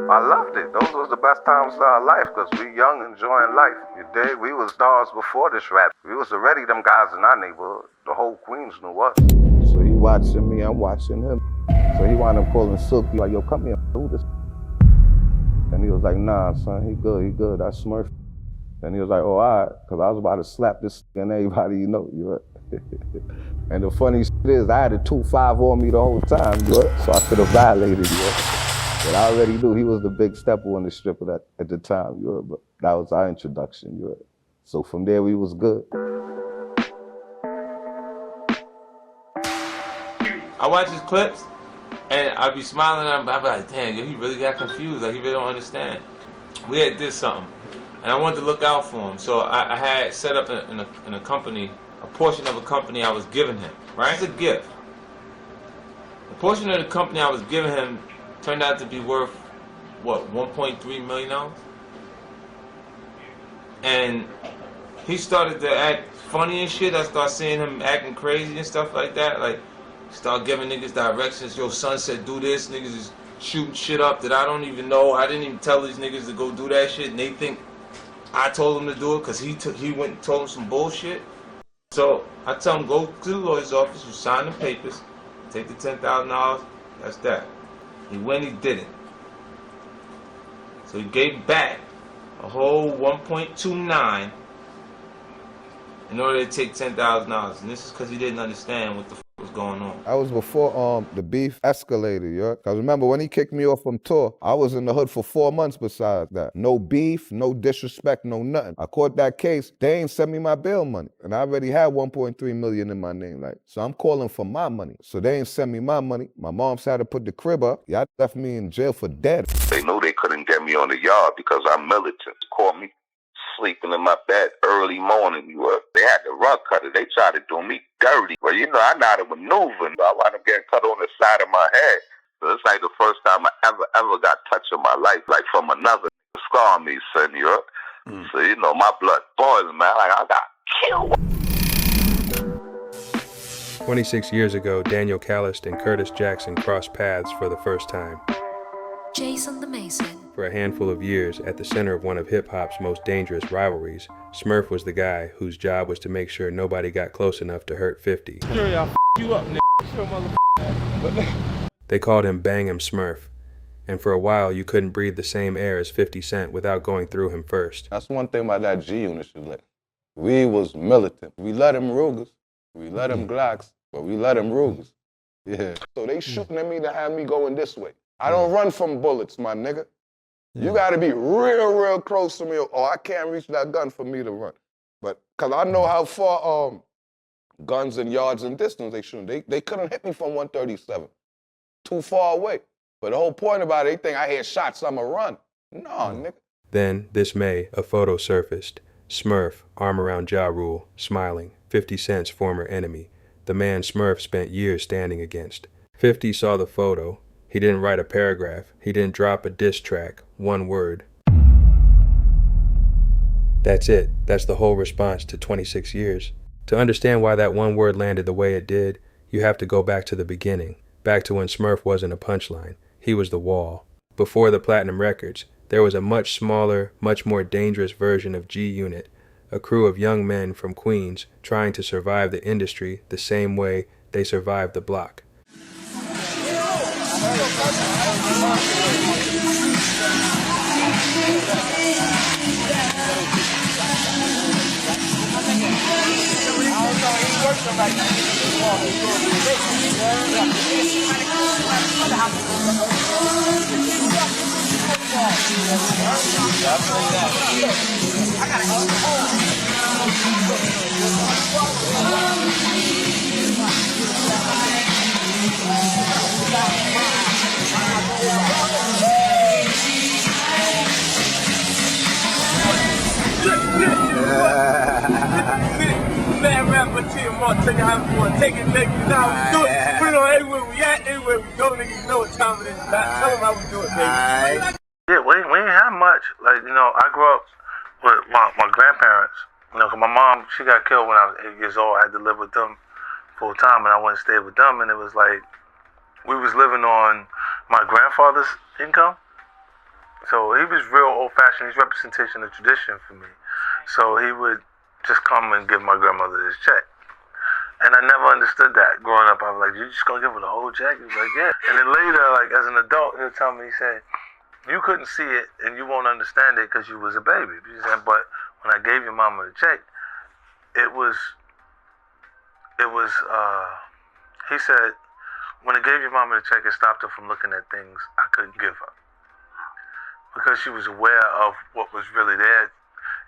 I loved it. Those was the best times of our life because we young enjoying life. You dig? We was stars before this rap. We was already them guys in our neighborhood. The whole Queens knew us. So he watching me, I'm watching him. So he wound up calling Silky like, yo, come here, who this? And he was like, nah, son, he good, that's Smurf. And he was like, oh, all right, because I was about to slap this and everybody you know. And the funny shit is, I had a 2.5 on me the whole time, so I could have violated, But I already knew he was the big stepper on the strip at the time, but that was our introduction, So from there, we was good. I watch his clips, and I be smiling at him, I be like, damn, he really got confused, like he really don't understand. We had did something, and I wanted to look out for him, so I had set up in a company, a portion of a company I was giving him, right? It's a gift. The portion of the company I was giving him turned out to be worth, what, $1.3 million? And he started to act funny and shit. I started seeing him acting crazy and stuff like that. Like, start giving niggas directions. Yo, son said do this. Niggas is shooting shit up that I don't even know. I didn't even tell these niggas to go do that shit. And they think I told them to do it because he went and told them some bullshit. So I tell him, go to the lawyer's office, you sign the papers, take the $10,000, that's that. He went, he did it. So he gave back a whole 1.29 in order to take $10,000. And this is because he didn't understand what the was going on. That was before the beef escalated, Because remember, when he kicked me off from tour, I was in the hood for 4 months besides that. No beef, no disrespect, no nothing. I caught that case, they ain't sent me my bail money. And I already had 1.3 million in my name, So I'm calling for my money. So they ain't sent me my money. My mom's had to put the crib up. Y'all left me in jail for dead. They knew they couldn't get me on the yard because I'm militant. Caught me sleeping in my bed early morning. They had the rug cutter. They tried to do me dirty. Well, I know how to maneuver. I wound up getting cut on the side of my head. So it's like the first time I ever got touched in my life, like from another scar me, son. So my blood boiling, man. Like I got killed. 26 years ago, Daniel Callist and Curtis Jackson crossed paths for the first time. Jason the Mason. For a handful of years, at the center of one of hip-hop's most dangerous rivalries, Smurf was the guy whose job was to make sure nobody got close enough to hurt 50. Sure, y'all you up, nigga. They called him Bang Em Smurf, and for a while you couldn't breathe the same air as 50 Cent without going through him first. That's one thing about that G unit, we was militant. We let him Rugers, we let him Glocks, but we let him Rugers. Yeah. So they shooting at me to have me going this way. I don't run from bullets, my nigga. You gotta be real close to me, or I can't reach that gun for me to run. But, cause I know how far guns and yards and distance they shoot. They couldn't hit me from 137. Too far away. But the whole point about it, they think I hear shots, I'ma run. No, nigga. Then, this May, a photo surfaced. Smurf, arm around Ja Rule, smiling, 50 Cent's former enemy, the man Smurf spent years standing against. 50 saw the photo. He didn't write a paragraph. He didn't drop a diss track. One word. That's it. That's the whole response to 26 years. To understand why that one word landed the way it did, you have to go back to the beginning, back to when Smurf wasn't a punchline. He was the wall. Before the Platinum Records, there was a much smaller, much more dangerous version of G Unit, a crew of young men from Queens trying to survive the industry the same way they survived the block. Man, rap for team, take it how we want, take it, make it, how we do it. Put it on everywhere we at, everywhere we go, niggas know what time it is. Tell them how we do it, baby. Yeah, we ain't have much. Like, I grew up with my grandparents. 'Cause my mom, she got killed when I was 8 years old. I had to live with them full time, and I went and stayed with them. And it was like, we was living on my grandfather's income. Well, he was real old-fashioned. He's representation of tradition for me. So he would just come and give my grandmother his check. And I never understood that growing up. I was like, you just gonna give her the whole check? He was like, yeah. And then later, like as an adult, he'll tell me, he said, you couldn't see it and you won't understand it because you was a baby. He said, but when I gave your mama the check, he said, when I gave your mama the check, it stopped her from looking at things I couldn't give her. Because she was aware of what was really there,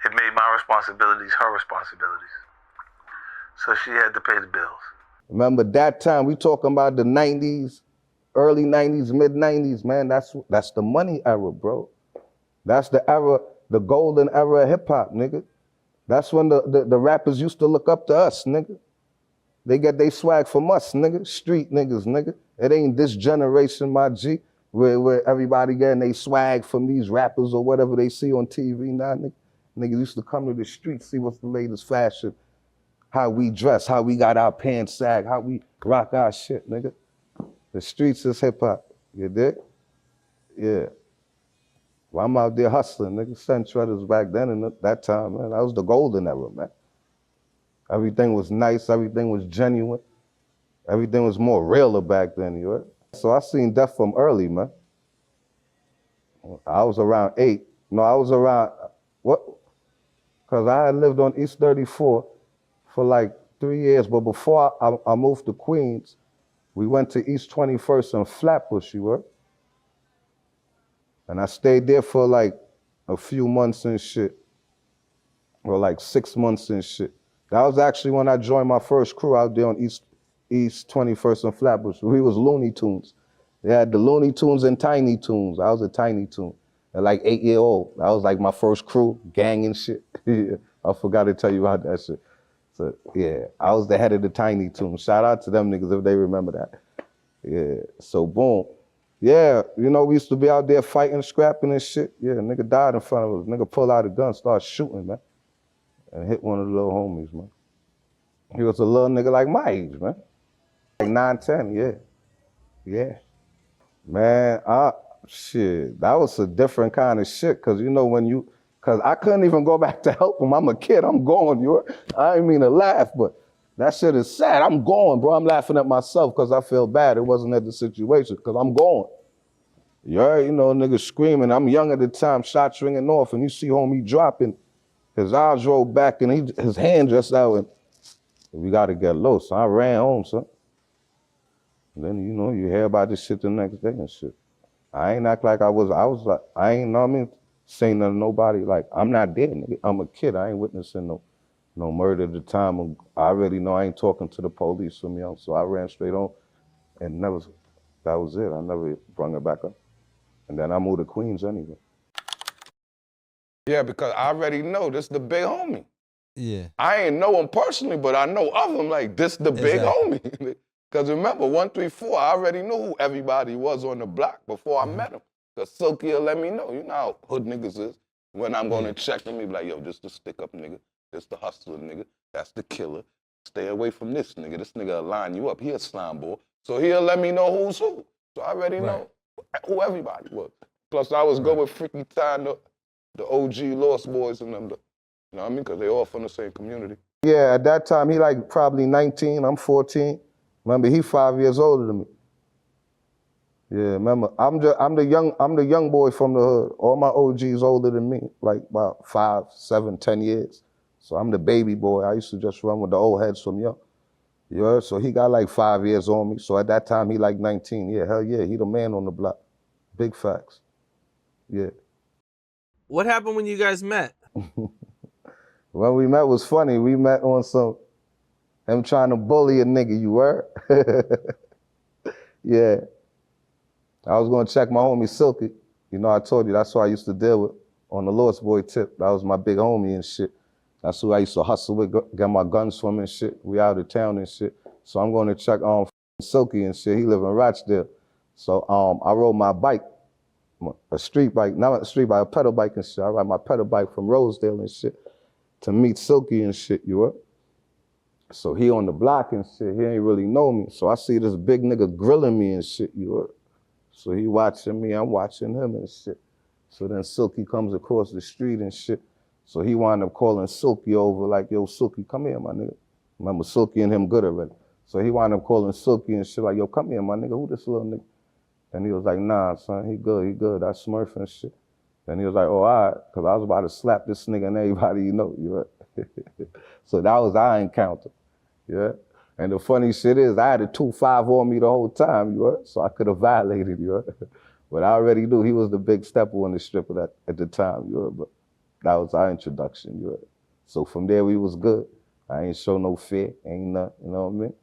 it made my responsibilities her responsibilities. So she had to pay the bills. Remember that time, we talking about the 90s, early 90s, mid 90s, man, that's the money era, bro. That's the era, the golden era of hip hop, nigga. That's when the rappers used to look up to us, nigga. They get they swag from us, nigga. Street niggas, nigga. It ain't this generation, my G, where everybody getting they swag from these rappers or whatever they see on TV now, nigga. Niggas used to come to the street, see what's the latest fashion, how we dress, how we got our pants sag, how we rock our shit, nigga. The streets is hip hop, you dig? Yeah. Well, I'm out there hustling, nigga. Sent shredders back then and that time, man. That was the golden era, man. Everything was nice, everything was genuine. Everything was more realer back then, you heard? So I seen death from early, man. I was around 8. No, I was around, what? Because I had lived on East 34 for like 3 years, but before I moved to Queens, we went to East 21st and Flatbush, you heard? And I stayed there for like a few months and shit, or like 6 months and shit. That was actually when I joined my first crew out there on East 21st and Flatbush. We was Looney Tunes. They had the Looney Tunes and Tiny Tunes. I was a Tiny Toon. At like 8-year-old. That was like my first crew, gang and shit. I forgot to tell you about that shit. So yeah, I was the head of the Tiny Toons. Shout out to them niggas if they remember that. Yeah, so boom. Yeah, you know, we used to be out there fighting, scrapping and shit. Yeah, nigga died in front of us. Nigga pulled out a gun, started shooting, man. And hit one of the little homies, man. He was a little nigga like my age, man. Like 9, 10, yeah. Yeah. Man, shit, that was a different kind of shit, cause you know cause I couldn't even go back to help him. I'm a kid, I'm going, I didn't mean to laugh, but that shit is sad. I'm going, bro. I'm laughing at myself cause I feel bad. It wasn't at the situation, cause I'm going. You know, niggas screaming. I'm young at the time, shots ringing off, and you see homie dropping. His eyes rolled back and his hand just out, and we gotta get low. So I ran home, son. And then, you know, you hear about this shit the next day and shit. I ain't act like I was like, I ain't, know what I mean, saying nothing to nobody, like, I'm not dead, nigga. I'm a kid, I ain't witnessing no murder at the time. I already know I ain't talking to the police from young, so I ran straight on and that was it. I never brung it back up. And then I moved to Queens anyway. Yeah, because I already know this the big homie. Yeah. I ain't know him personally, but I know of him, like, this the big homie. Because remember, 134, I already knew who everybody was on the block before I met him. Because Silky will let me know. You know how hood niggas is. When I'm going to check them, he be like, yo, this the stick-up nigga. This the hustler nigga. That's the killer. Stay away from this nigga. This nigga will line you up. He a slime ball. So he'll let me know who's who. So I already know who everybody was. Plus, I was good with Freaky Time, the OG Lost Boys and them. You know what I mean? Because they all from the same community. Yeah, at that time, he like probably 19. I'm 14. Remember, he 5 years older than me. Yeah, remember, I'm the young boy from the hood. All my OGs older than me, like about 5, 7, 10 years. So I'm the baby boy. I used to just run with the old heads from young. You heard? So he got like 5 years on me. So at that time, he like 19. Yeah, hell yeah, he the man on the block. Big facts. Yeah. What happened when you guys met? When we met was funny. We met on him trying to bully a nigga, you heard? Yeah. I was gonna check my homie Silky. You know, I told you, that's who I used to deal with on the Lost Boy tip. That was my big homie and shit. That's who I used to hustle with, get my guns from and shit. We out of town and shit. So I'm gonna check Silky and shit. He live in Rochdale. So I rode my bike, a street bike, not a street bike, a pedal bike and shit. I ride my pedal bike from Rosedale and shit to meet Silky and shit, you heard? So he on the block and shit, he ain't really know me. So I see this big nigga grilling me and shit, you heard? So he watching me, I'm watching him and shit. So then Silky comes across the street and shit. So he wound up calling Silky over like, yo, Silky, come here, my nigga. Remember, Silky and him good already. So he wound up calling Silky and shit like, yo, come here, my nigga, who this little nigga? And he was like, nah, son, he good, that's Smurf and shit. Then he was like, oh, all right, because I was about to slap this nigga and everybody you know, you right? So that was our encounter, yeah? And the funny shit is, I had a 2-5 on me the whole time, you right? So I could have violated, you right? But I already knew he was the big stepper on the strip at the time, you right? But that was our introduction, you right? So from there, we was good. I ain't show no fear, ain't nothing, you know what I mean?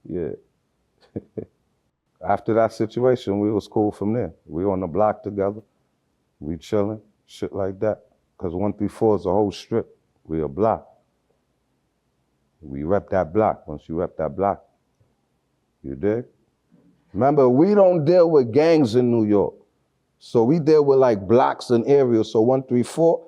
Yeah. After that situation, we was cool from there. We on the block together, we chilling, shit like that. Cause 134 is a whole strip. We a block. We rep that block. Once you rep that block, you dig? Remember, we don't deal with gangs in New York. So we deal with like blocks and areas. So 134,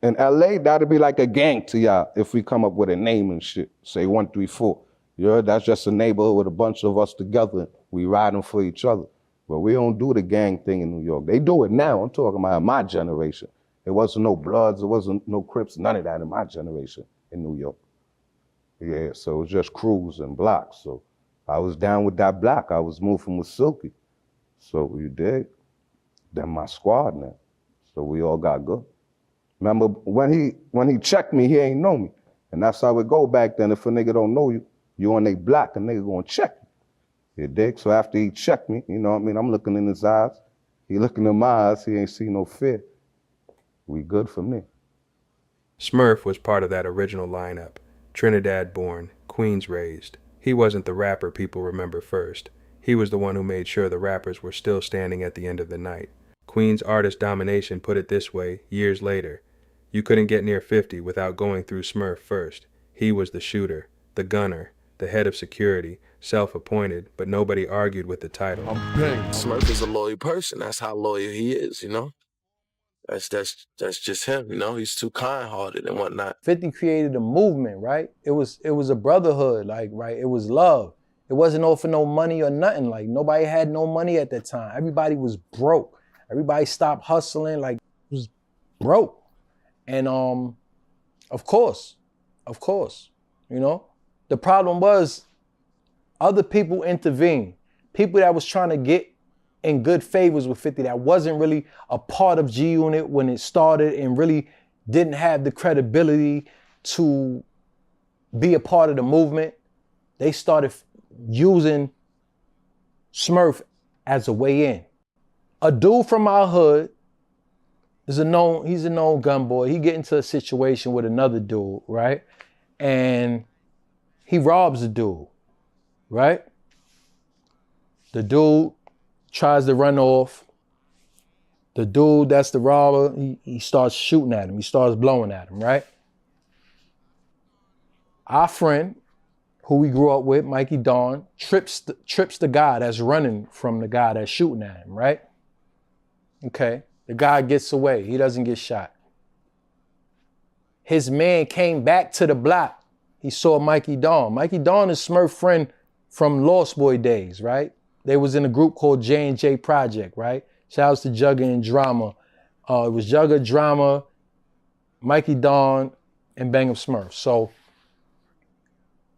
in LA, that'd be like a gang to y'all if we come up with a name and shit. Say 134. You heard? That's just a neighborhood with a bunch of us together. We riding for each other. But we don't do the gang thing in New York. They do it now. I'm talking about my generation. There wasn't no Bloods, there wasn't no Crips, none of that in my generation in New York. Yeah, so it was just crews and blocks. So I was down with that block. I was moving with Silky. So you dig? Then my squad now. So we all got good. Remember, when he checked me, he ain't know me. And that's how it go back then. If a nigga don't know you, you on they block, a nigga gonna check you. You dig? So after he checked me, you know what I mean? I'm looking in his eyes. He looking in my eyes. He ain't see no fear. We good from there. Smurf was part of that original lineup. Trinidad born, Queens raised. He wasn't the rapper people remember first. He was the one who made sure the rappers were still standing at the end of the night. Queens artist Domination put it this way years later. You couldn't get near 50 without going through Smurf first. He was the shooter, the gunner, the head of security, self-appointed, but nobody argued with the title. Smurf is a loyal person. That's how loyal he is, you know? That's just him, you know? He's too kind-hearted and whatnot. 50 created a movement, right? It was a brotherhood, like, right? It was love. It wasn't all for no money or nothing. Like, nobody had no money at that time. Everybody was broke. Everybody stopped hustling, like, it was broke. And of course, you know? The problem was other people intervened. People that was trying to get in good favors with 50 that wasn't really a part of G Unit when it started and really didn't have the credibility to be a part of the movement. They started using Smurf as a way in. A dude from our hood he's a known gun boy. He get into a situation with another dude, right? And he robs the dude, right? The dude tries to run off. The dude that's the robber, he starts shooting at him. He starts blowing at him, right? Our friend, who we grew up with, Mikey Dawn, trips the guy that's running from the guy that's shooting at him, right? Okay, the guy gets away. He doesn't get shot. His man came back to the block. He saw Mikey Dawn. Mikey Dawn is Smurf's friend from Lost Boy days, right? They was in a group called J&J Project, right? Shouts to Jugga and Drama. It was Jugga, Drama, Mikey Dawn, and Bang Em Smurf. So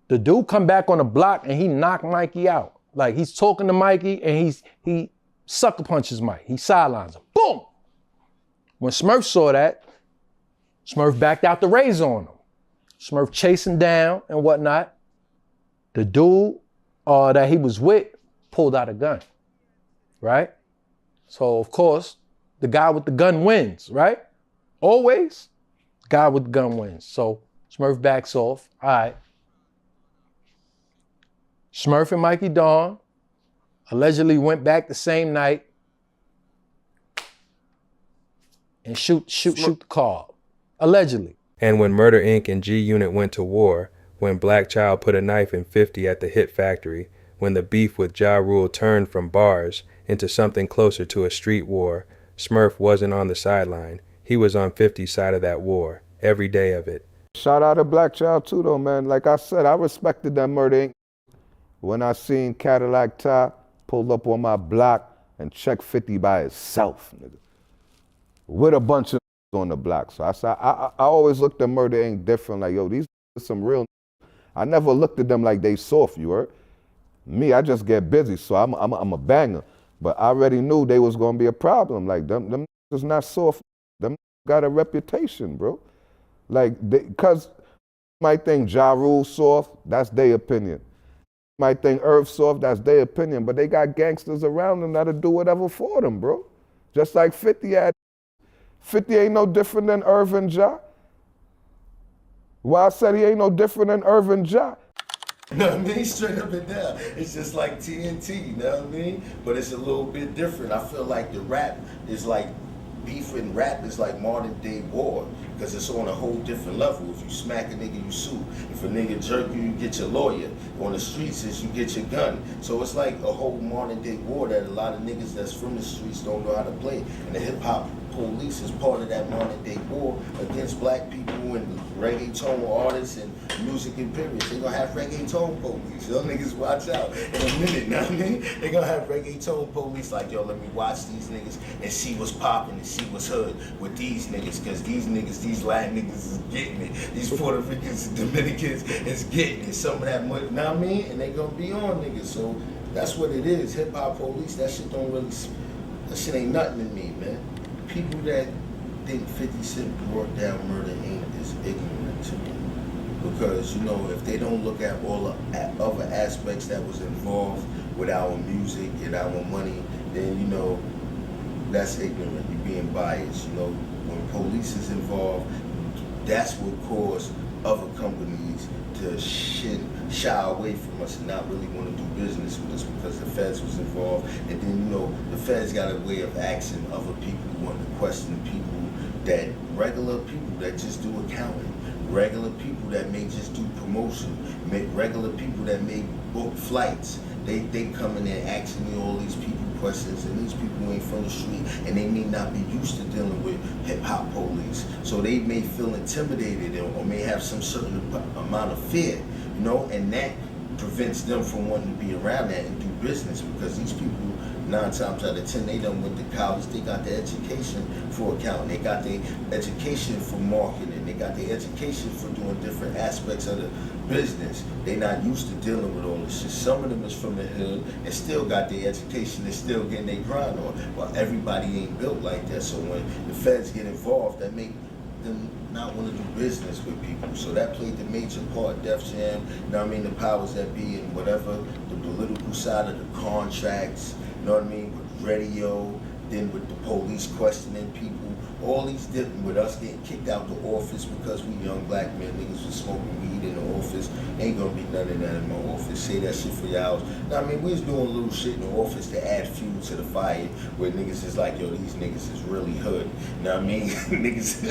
the dude come back on the block and he knocked Mikey out. Like, he's talking to Mikey and he sucker punches Mike. He sidelines him. Boom! When Smurf saw that, Smurf backed out the razor on him. Smurf chasing down and whatnot. The dude that he was with pulled out a gun, right? So, of course, the guy with the gun wins, right? Always, the guy with the gun wins. So Smurf backs off. All right. Smurf and Mikey Dawn allegedly went back the same night and shoot the car, allegedly. And when Murder Inc. and G Unit went to war, when Black Child put a knife in 50 at the Hit Factory, when the beef with Ja Rule turned from bars into something closer to a street war, Smurf wasn't on the sideline. He was on 50's side of that war, every day of it. Shout out to Black Child too though, man. Like I said, I respected that Murder Inc. When I seen Cadillac Ty pulled up on my block and checked 50 by itself, nigga. with a bunch of on the block. So I always looked at Murder Inc. different, like, yo, these are some real. I never looked at them like they soft, you heard? Me, I just get busy, so I'm a banger. But I already knew they was gonna be a problem. Like, them is not soft. Them got a reputation, bro. Like, cause might think Ja Rule soft, that's their opinion. Might think Irv soft, that's their opinion. But they got gangsters around them that'll do whatever for them, bro. Just like 50 had. 50 ain't no different than Irv and Ja. Why I said he ain't no different than Irv and Ja. You know what I mean? Straight up and down. It's just like TNT, you know what I mean? But it's a little bit different. I feel like the rap is like, beef and rap is like modern day war, because it's on a whole different level. If you smack a nigga, you sue. If a nigga jerk you, you get your lawyer. On the streets, is you get your gun. So it's like a whole modern day war that a lot of niggas that's from the streets don't know how to play. And the hip hop police is part of that modern day war against black people and reggaeton artists and music imperials. They gonna have reggaeton police. Y'all niggas watch out in a minute, you know what I mean? They gonna have reggaeton police like, yo, let me watch these niggas and see what's popping and see what's hood with these niggas, cause these niggas, these Latin niggas is getting it. These Puerto Ricans and Dominicans is getting it. Some of that money, you know what I mean? And they gonna be on niggas. So that's what it is. Hip hop police, that shit don't really, that shit ain't nothing to me, man. People that think 50 Cent brought down Murder Inc. is ignorant to me. Because, you know, if they don't look at all the other aspects that was involved with our music and our money, then, you know, that's ignorant. You're being biased. You know, when police is involved, that's what caused other companies to shy away from us and not really want to do business with us, because the feds was involved. And then, you know, the feds got a way of asking other people, wanting to question people, that regular people that just do accounting, regular people that may just do promotion, regular people that may book flights. They come in there asking me all these people questions, and these people ain't from the street, and they may not be used to dealing with hip-hop police. So they may feel intimidated or may have some certain amount of fear, you know, and that prevents them from wanting to be around that and do business, because these people, 9 times out of 10, they done went to college. They got their education for accounting. They got their education for marketing. They got their education for doing different aspects of the business. They not used to dealing with all this shit. Some of them is from the hood and still got their education and still getting their grind on. Well, everybody ain't built like that. So when the feds get involved, that make them not want to do business with people. So that played the major part. Def Jam, you know what I mean, the powers that be, and whatever, the political side of the contracts, you know what I mean, with radio, then with the police questioning people, all these different, with us getting kicked out the office because we young black men, niggas was smoking weed in the office. Ain't gonna be none of that in my office. Say that shit for y'all. Now, I mean, we was doing little shit in the office to add fuel to the fire, where niggas is like, yo, these niggas is really hood. You know what I mean? Niggas,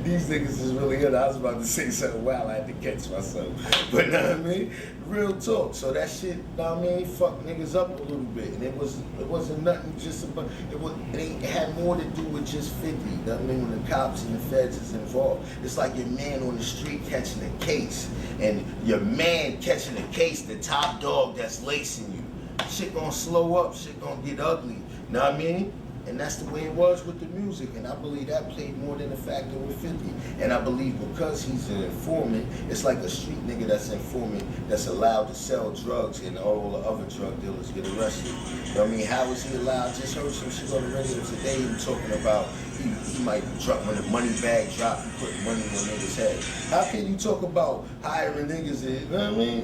these niggas is really hood. I was about to say something wild, I had to catch myself. But, you know what I mean? Real talk. So that shit, you know what I mean, fucked niggas up a little bit. And it wasn't nothing just about, it had more to do with just 50. You know what I mean? When the cops and the feds is involved. It's like your man on the street catching a case. And your man catching a case, the top dog that's lacing you. Shit gonna slow up, shit gonna get ugly. You know what I mean? And that's the way it was with the music, and I believe that played more than a factor with 50. And I believe because he's an informant, it's like a street nigga that's informant that's allowed to sell drugs, and all the other drug dealers get arrested. You know what I mean? How is he allowed? Just heard some shit on the radio today, him talking about he might drop, when the money bag drop, he put money on niggas' head. How can you talk about hiring niggas, you know what I mean,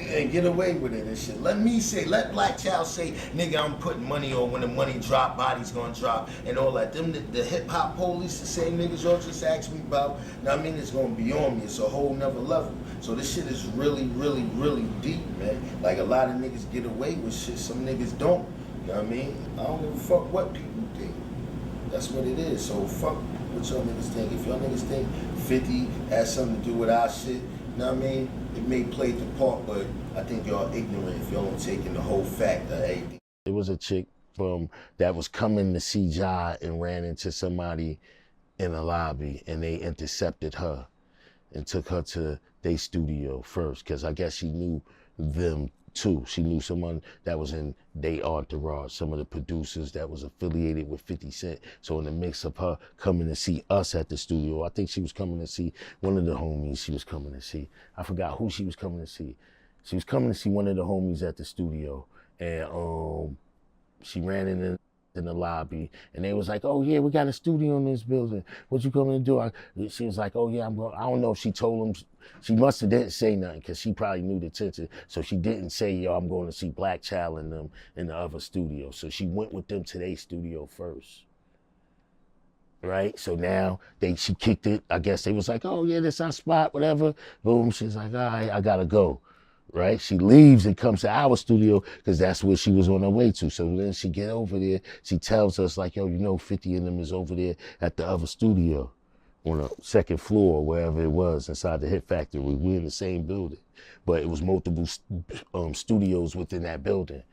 and get away with it and shit? Let Black Child say, nigga, I'm putting money on, when the money drop, body's gonna drop, and all that. Them, the hip-hop police, the same niggas y'all just asked me about, you know what I mean, it's gonna be on me. It's a whole nother level. So this shit is really, really, really deep, man. Like, a lot of niggas get away with shit, some niggas don't. You know what I mean? I don't give a fuck what people think. That's what it is. So fuck what y'all niggas think. If y'all niggas think 50 has something to do with our shit, you know what I mean? It may play the part, but I think y'all ignorant if y'all don't take in the whole fact of everything. It was a chick that was coming to see Ja and ran into somebody in a lobby, and they intercepted her and took her to their studio first, because I guess she knew them too. She knew someone that was in they entourage, some of the producers that was affiliated with 50 Cent. So in the mix of her coming to see us at the studio, I think she was coming to see one of the homies she was coming to see. I forgot who she was coming to see. She was coming to see one of the homies at the studio, and she ran in the lobby, and they was like, "Oh yeah, we got a studio in this building. What you coming to do?" She was like, "Oh yeah, I'm going." I don't know if she told him. She must have didn't say nothing because she probably knew the tension. So she didn't say, "Yo, I'm going to see Black Child and them in the other studio." So she went with them to their studio first. Right? So now she kicked it. I guess they was like, "Oh yeah, this our spot, whatever." Boom. She's like, "All right, I gotta go." Right? She leaves and comes to our studio because that's where she was on her way to. So then she get over there. She tells us like, "Yo, you know 50 of them is over there at the other studio on the second floor, wherever it was inside the Hit Factory. We're in the same building, but it was multiple studios within that building."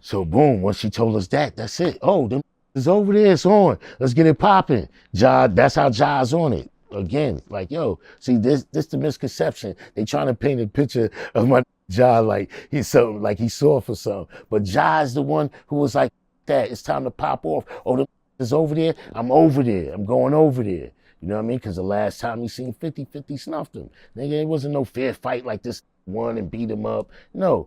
So boom, once she told us that, that's it. Oh, them is over there, it's on. Let's get it popping. Ja, that's how Ja's on it. Again, like, yo, see, this the misconception. They trying to paint a picture of my Ja like he's something, like he's soft or something. But Ja is the one who was like, that, it's time to pop off. Oh, the is over there, I'm over there. I'm going over there. You know what I mean? Because the last time he seen 50, 50 snuffed him. Nigga, it wasn't no fair fight like this one and beat him up. No,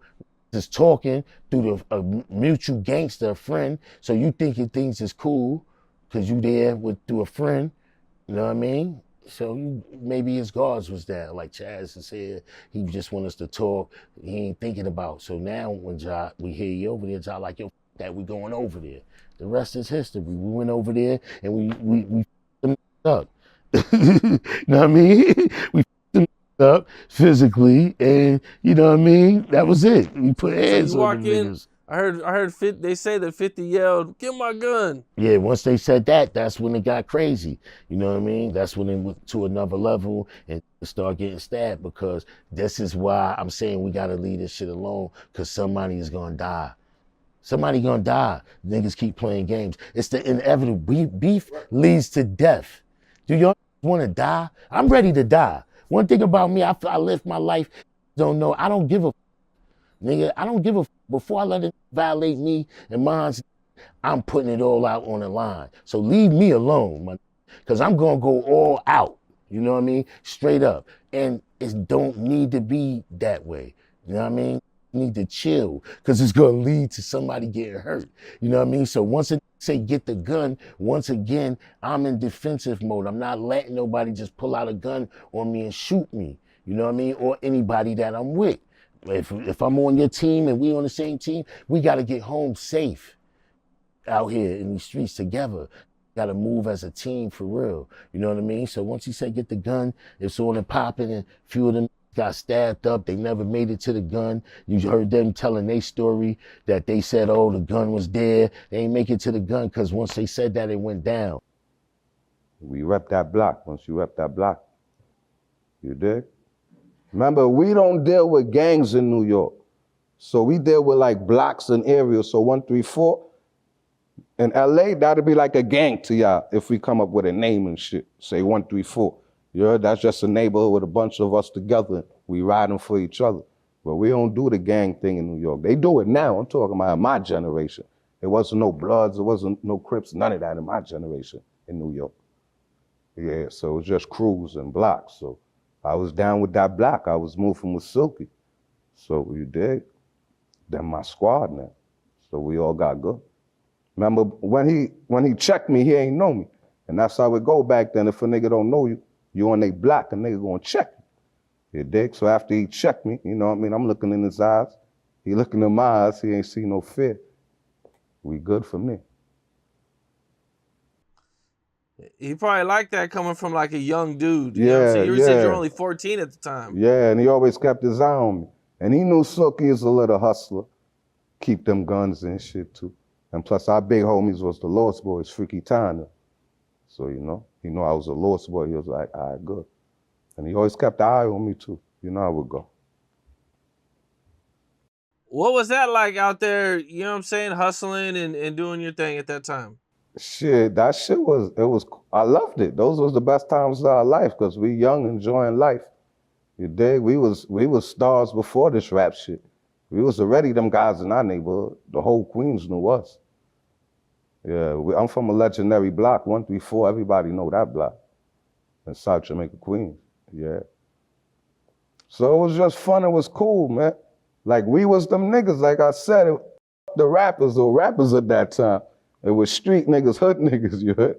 just talking through a mutual gangster, friend. So you thinking things is cool because you there through a friend. You know what I mean? So maybe his guards was there, like Chaz is here. He just want us to talk. He ain't thinking about. So now when we hear you over there, Ja like, yo, that we going over there. The rest is history. We went over there and we them up. You know what I mean? We them up physically, and you know what I mean? That was it. We put hands on them niggas. I heard they say that 50 yelled, "Get my gun." Yeah, once they said that, that's when it got crazy. You know what I mean? That's when it went to another level and start getting stabbed, because this is why I'm saying we gotta leave this shit alone, because somebody is gonna die. Somebody gonna die. Niggas keep playing games. It's the inevitable. Beef leads to death. Do y'all wanna die? I'm ready to die. One thing about me, I live my life, don't know, I don't give a nigga, I don't give a before I let it violate me and mine, I'm putting it all out on the line. So leave me alone, because I'm gonna go all out. You know what I mean? Straight up. And it don't need to be that way. You know what I mean? You need to chill, because it's gonna lead to somebody getting hurt. You know what I mean? So once it say get the gun, once again, I'm in defensive mode. I'm not letting nobody just pull out a gun on me and shoot me. You know what I mean? Or anybody that I'm with. If I'm on your team and we on the same team, we got to get home safe out here in these streets together. Got to move as a team for real. You know what I mean? So once he said get the gun, it's on and popping, and a few of them got stabbed up. They never made it to the gun. You heard them telling their story that they said, oh, the gun was there. They ain't make it to the gun because once they said that, it went down. We rep that block. Once you rep that block, you dig? Remember, we don't deal with gangs in New York. So we deal with like blocks and areas. So 134, in LA, that'd be like a gang to y'all if we come up with a name and shit. Say 134. You heard? That's just a neighborhood with a bunch of us together. We riding for each other. But we don't do the gang thing in New York. They do it now. I'm talking about my generation. There wasn't no Bloods, there wasn't no Crips, none of that in my generation in New York. Yeah, so it was just crews and blocks. So I was down with that block. I was moving with Silky. So you dig? Then my squad now. So we all got good. Remember, when he checked me, he ain't know me. And that's how it go back then. If a nigga don't know you, you on they block, a nigga gonna check you. You dig? So after he checked me, you know what I mean? I'm looking in his eyes. He looking in my eyes. He ain't see no fear. We good for me. He probably liked that coming from like a young dude. You know what I'm saying? You said you were only 14 at the time. Yeah, and he always kept his eye on me. And he knew Silky is a little hustler. Keep them guns and shit too. And plus our big homies was the Lost Boys, Freaky Tana. So, you know, he knew I was a Lost Boy. He was like, all right, good. And he always kept an eye on me too. You know how it would go. What was that like out there, you know what I'm saying, hustling and doing your thing at that time? Shit, that shit was, I loved it. Those was the best times of our life because we young, enjoying life. You dig? We was stars before this rap shit. We was already them guys in our neighborhood. The whole Queens knew us. Yeah, I'm from a legendary block, 134. Everybody know that block in South Jamaica, Queens. Yeah. So it was just fun. It was cool, man. Like, we was them niggas, like I said, the rappers or rappers at that time. It was street niggas, hood niggas, you heard?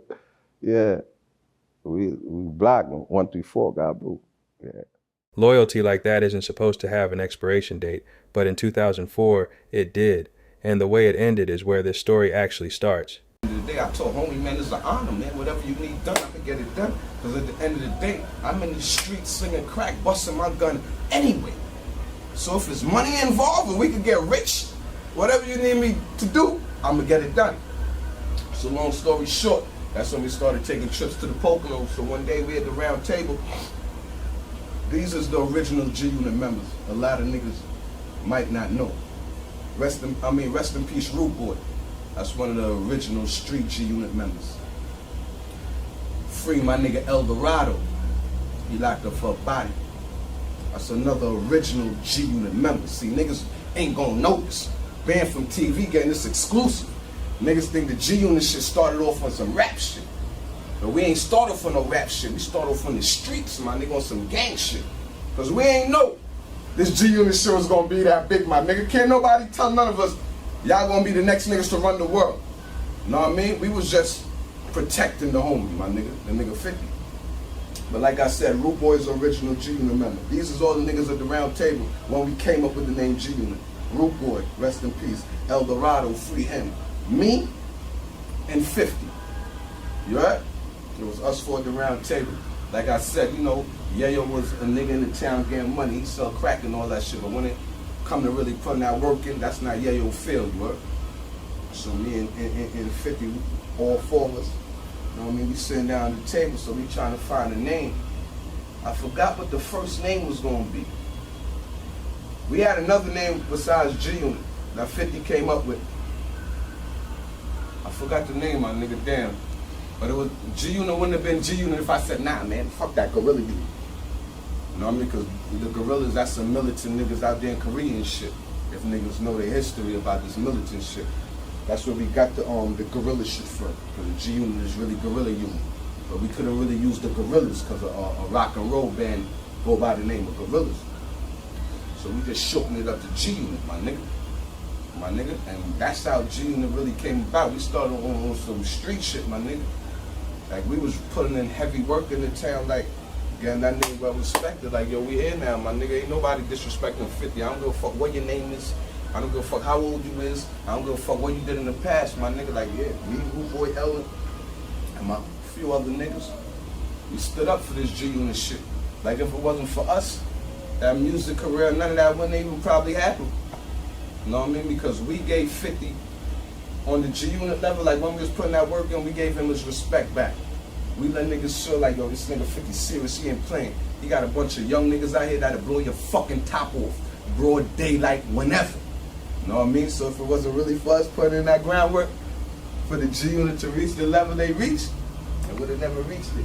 Yeah. We block 134, got boo. Yeah. Loyalty like that isn't supposed to have an expiration date, but in 2004, it did. And the way it ended is where this story actually starts. At the end of the day, I told homie, man, it's an honor, man. Whatever you need done, I can get it done. Because at the end of the day, I'm in the streets slinging crack, busting my gun anyway. So if there's money involved and we can get rich, whatever you need me to do, I'm going to get it done. So long story short, that's when we started taking trips to the Poconos. So one day we at the round table. These is the original G-Unit members. A lot of niggas might not know. Rest in peace, Root Boy. That's one of the original street G-Unit members. Free my nigga El Dorado. He locked up for a body. That's another original G-Unit member. See, niggas ain't gonna notice. Banned from TV, getting this exclusive. Niggas think the G-Unit shit started off on some rap shit. But we ain't started for no rap shit. We started off on the streets, my nigga, on some gang shit. Cause we ain't know this G-Unit shit was gonna be that big, my nigga. Can't nobody tell none of us, y'all gonna be the next niggas to run the world. Know what I mean? We was just protecting the homie, my nigga, the nigga 50. But like I said, Root Boy's original G-Unit member. These is all the niggas at the round table when we came up with the name G-Unit. Root Boy, rest in peace. El Dorado, free him. Me and 50. You heard? It was us four at the round table. Like I said, you know, Yayo was a nigga in the town getting money. He sell crack and all that shit. But when it come to really putting that work in, that's not Yayo field, you heard? So me and 50, all four of us, you know what I mean? We sitting down at the table, so we trying to find a name. I forgot what the first name was gonna be. We had another name besides G-Unit that 50 came up with. I forgot the name, my nigga, damn. But it was G-Unit wouldn't have been G-Unit if I said, nah, man, fuck that gorilla dude. You know what I mean? Because the gorillas, that's some militant niggas out there in Korea and shit. If niggas know their history about this militant shit. That's where we got the gorilla shit from. Because the G-Unit is really gorilla unit. But we couldn't really use the gorillas because a rock and roll band go by the name of Gorillas. So we just shortened it up to G-Unit, my nigga. My nigga, and that's how G-Unit really came about. We started on some street shit, my nigga. Like, we was putting in heavy work in the town, like, getting that nigga well respected. Like, yo, we here now, my nigga. Ain't nobody disrespecting 50. I don't give a fuck what your name is. I don't give a fuck how old you is. I don't give a fuck what you did in the past, my nigga. Like, yeah, me, Root Boy, Ellen, and my few other niggas, we stood up for this G-Unit shit. Like, if it wasn't for us, that music career, none of that wouldn't even probably happen. You know what I mean? Because we gave 50 on the G-Unit level, like when we was putting that work in, we gave him his respect back. We let niggas feel like, yo, this nigga 50 serious, he ain't playing. He got a bunch of young niggas out here that'll blow your fucking top off. Broad daylight, whenever. You know what I mean? So if it wasn't really for us putting in that groundwork for the G-Unit to reach the level they reached, it would have never reached it.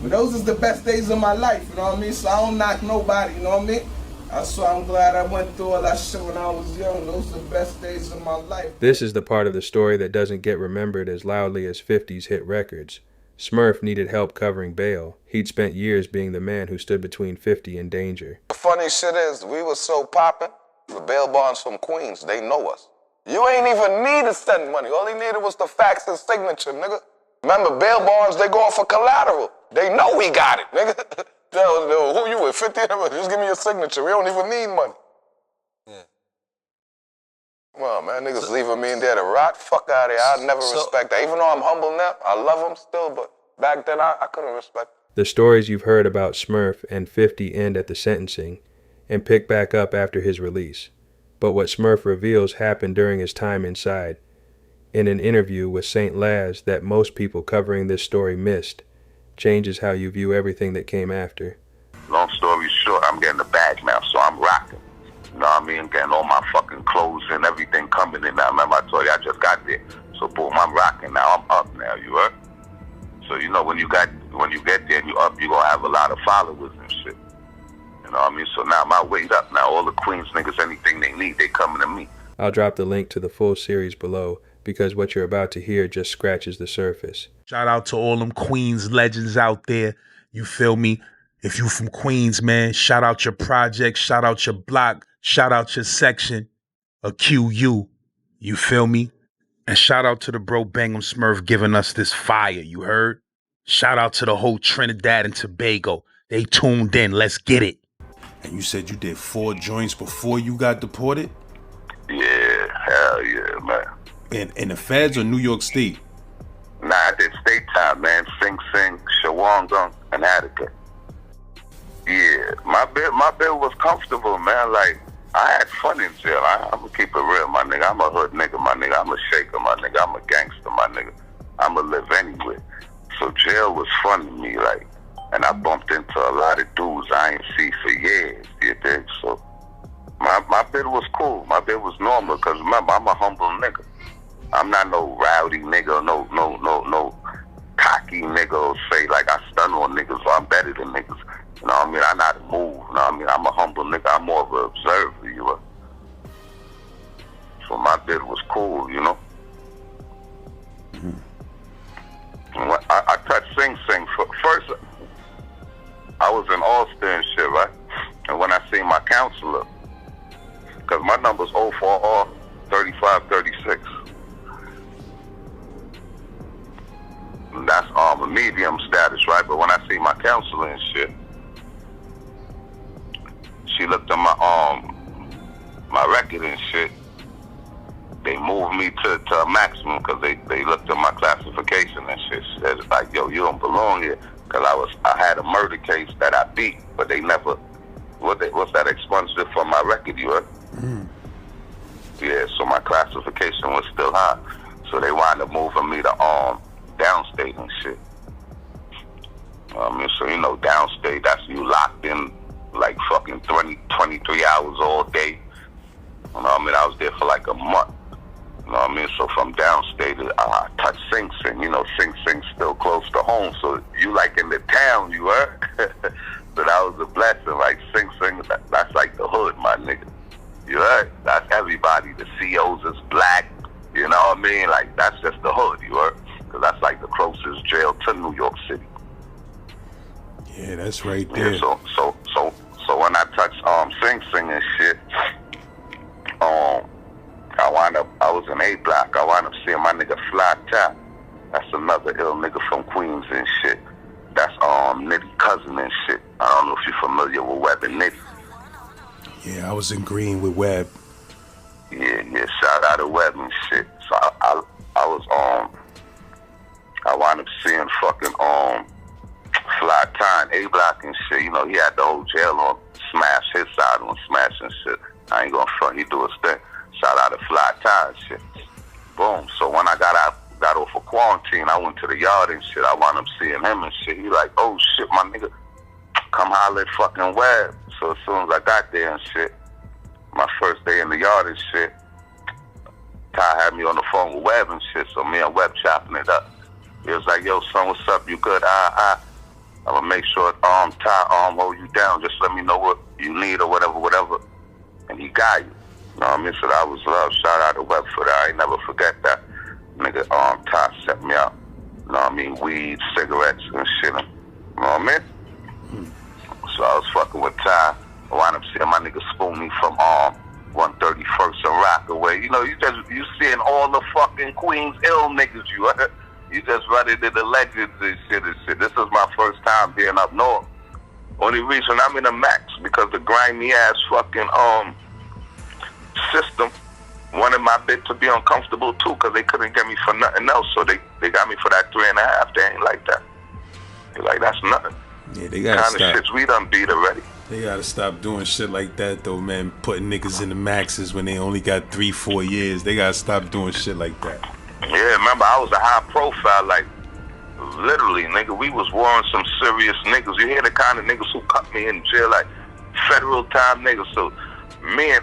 But those is the best days of my life, you know what I mean? So I don't knock nobody, you know what I mean? So I'm glad I went through all that shit when I was young. Those are the best days of my life. This is the part of the story that doesn't get remembered as loudly as 50's hit records. Smurf needed help covering bail. He'd spent years being the man who stood between 50 and danger. The funny shit is, we were so poppin', the bail bonds from Queens, they know us. You ain't even need to send money. All he needed was the fax and signature, nigga. Remember, bail bonds, they going for collateral. They know we got it, nigga. Who you with, 50? Just give me your signature. We don't even need money. Yeah. Come on, man. Niggas leaving me in there to rot. Fuck out of here. I never respect that. Even though I'm humble now, I love them still, but back then I couldn't respect it. The stories you've heard about Smurf and 50 end at the sentencing and pick back up after his release. But what Smurf reveals happened during his time inside. In an interview with St. Laz that most people covering this story missed, changes how you view everything that came after. Long story short, I'm getting the bag now, so I'm rocking. You know what I mean? Getting all my fucking clothes and everything coming in now. Remember I told you I just got there. So boom, I'm rocking now. I'm up now, you heard? So you know when you get there and you up, you're gonna have a lot of followers and shit. You know what I mean? So now my weight up. Now all the Queens niggas, anything they need, they coming to me. I'll drop the link to the full series below because what you're about to hear just scratches the surface. Shout out to all them Queens legends out there. You feel me? If you from Queens, man, shout out your project, shout out your block, shout out your section, a QU. You feel me? And shout out to the bro Bang Em Smurf giving us this fire, you heard? Shout out to the whole Trinidad and Tobago. They tuned in. Let's get it. And you said you did 4 joints before you got deported? Yeah, hell yeah, man. In the feds or New York State? Nah, I did state time, man. Sing Sing, Shawangunk, and Attica. Yeah, my bed was comfortable, man. Like, I had fun in jail. I'm gonna keep it real, my nigga. I'm a hood nigga, my nigga. I'm a shaker, my nigga. I'm a gangster, my nigga. I'ma live anywhere. So jail was fun to me, like, and I bumped into a lot of dudes I ain't see for years, you dig? So my bid was cool. My bid was normal, because remember, I'm a humble nigga. I'm not no rowdy nigga, no cocky nigga or say like I stun on niggas or I'm better than niggas. You know what I mean? I know how to move. You know what I mean? I'm a humble nigga. I'm more of an observer, you know? So my bid was cool, you know? I touched Sing Sing. First, I was in Ulster and shit, right? And when I seen my counselor, because my number's 04R 3536. That's a medium status, right? But when I see my counselor and shit, she looked at my record and shit. They moved me to a maximum because they looked at my classification and shit. She said, like, yo, you don't belong here. Because I had a murder case that I beat, but they never, what's that, expunged it from my record, you heard? Yeah, so my classification was still high. So they wound up moving me to downstate and shit. So you know, downstate, that's you locked in like fucking 23 hours all day. You know what I mean? I was there for like a month. You know what I mean? So from downstate, I touched Sing Sing. You know, Sing Sing's still close to home. So you like in the town, you heard? So that was a blessing. Like Sing Sing, that's like the hood, my nigga. You heard? That's everybody. The COs is black. You know what I mean? Like, that's just the hood, you heard? Because that's like the closest jail to New York City. Yeah, that's right there. Yeah, so when I touched Sing Sing and shit, I was in A block. I wound up seeing my nigga Fly Top. That's another ill nigga from Queens and shit. That's Nitty cousin and shit. I don't know if you're familiar with Webb and Nitty. Yeah, I was in Green with Webb. Yeah, shout out to Webb and shit. So I was I wound up seeing fucking Fly Time, A block and shit. You know, he had the whole jail on smash, his side on smash and shit. I ain't gonna front, he do his thing. Shout out to Fly Time and shit. Boom. So when I got off of quarantine, I went to the yard and shit. I wound up seeing him and shit. He like, oh shit, my nigga, come holler at fucking Webb. So as soon as I got there and shit, my first day in the yard and shit, Ty had me on the phone with Webb and shit. So me and Webb chopping it up. He was like, yo, son, what's up? You good? I'm gonna make sure Ty hold you down. Just let me know what you need or whatever. And he got you. You know what I mean? So that was love. Shout out to Webb for that. I ain't never forget that. Nigga, Ty set me out. You know what I mean? Weed, cigarettes, and shit. You know what I mean? So I was fucking with Ty. I wound up seeing my nigga Spoonie from 131st and Rockaway. You know, you seeing all the fucking Queens ill niggas, you just run into the legends and shit. This is my first time being up north. Only reason I'm in the max because the grimy ass fucking system wanted my bit to be uncomfortable too, because they couldn't get me for nothing else. So they got me for that 3.5. They ain't like that. They like, that's nothing. Yeah, they gotta stop. Kind of shits we done beat already. They gotta stop doing shit like that though, man. Putting niggas in the maxes when they only got 3-4 years. They gotta stop doing shit like that. Yeah, remember I was a high profile, like literally, nigga. We was warring some serious niggas. You hear the kind of niggas who cut me in jail, like federal time niggas. So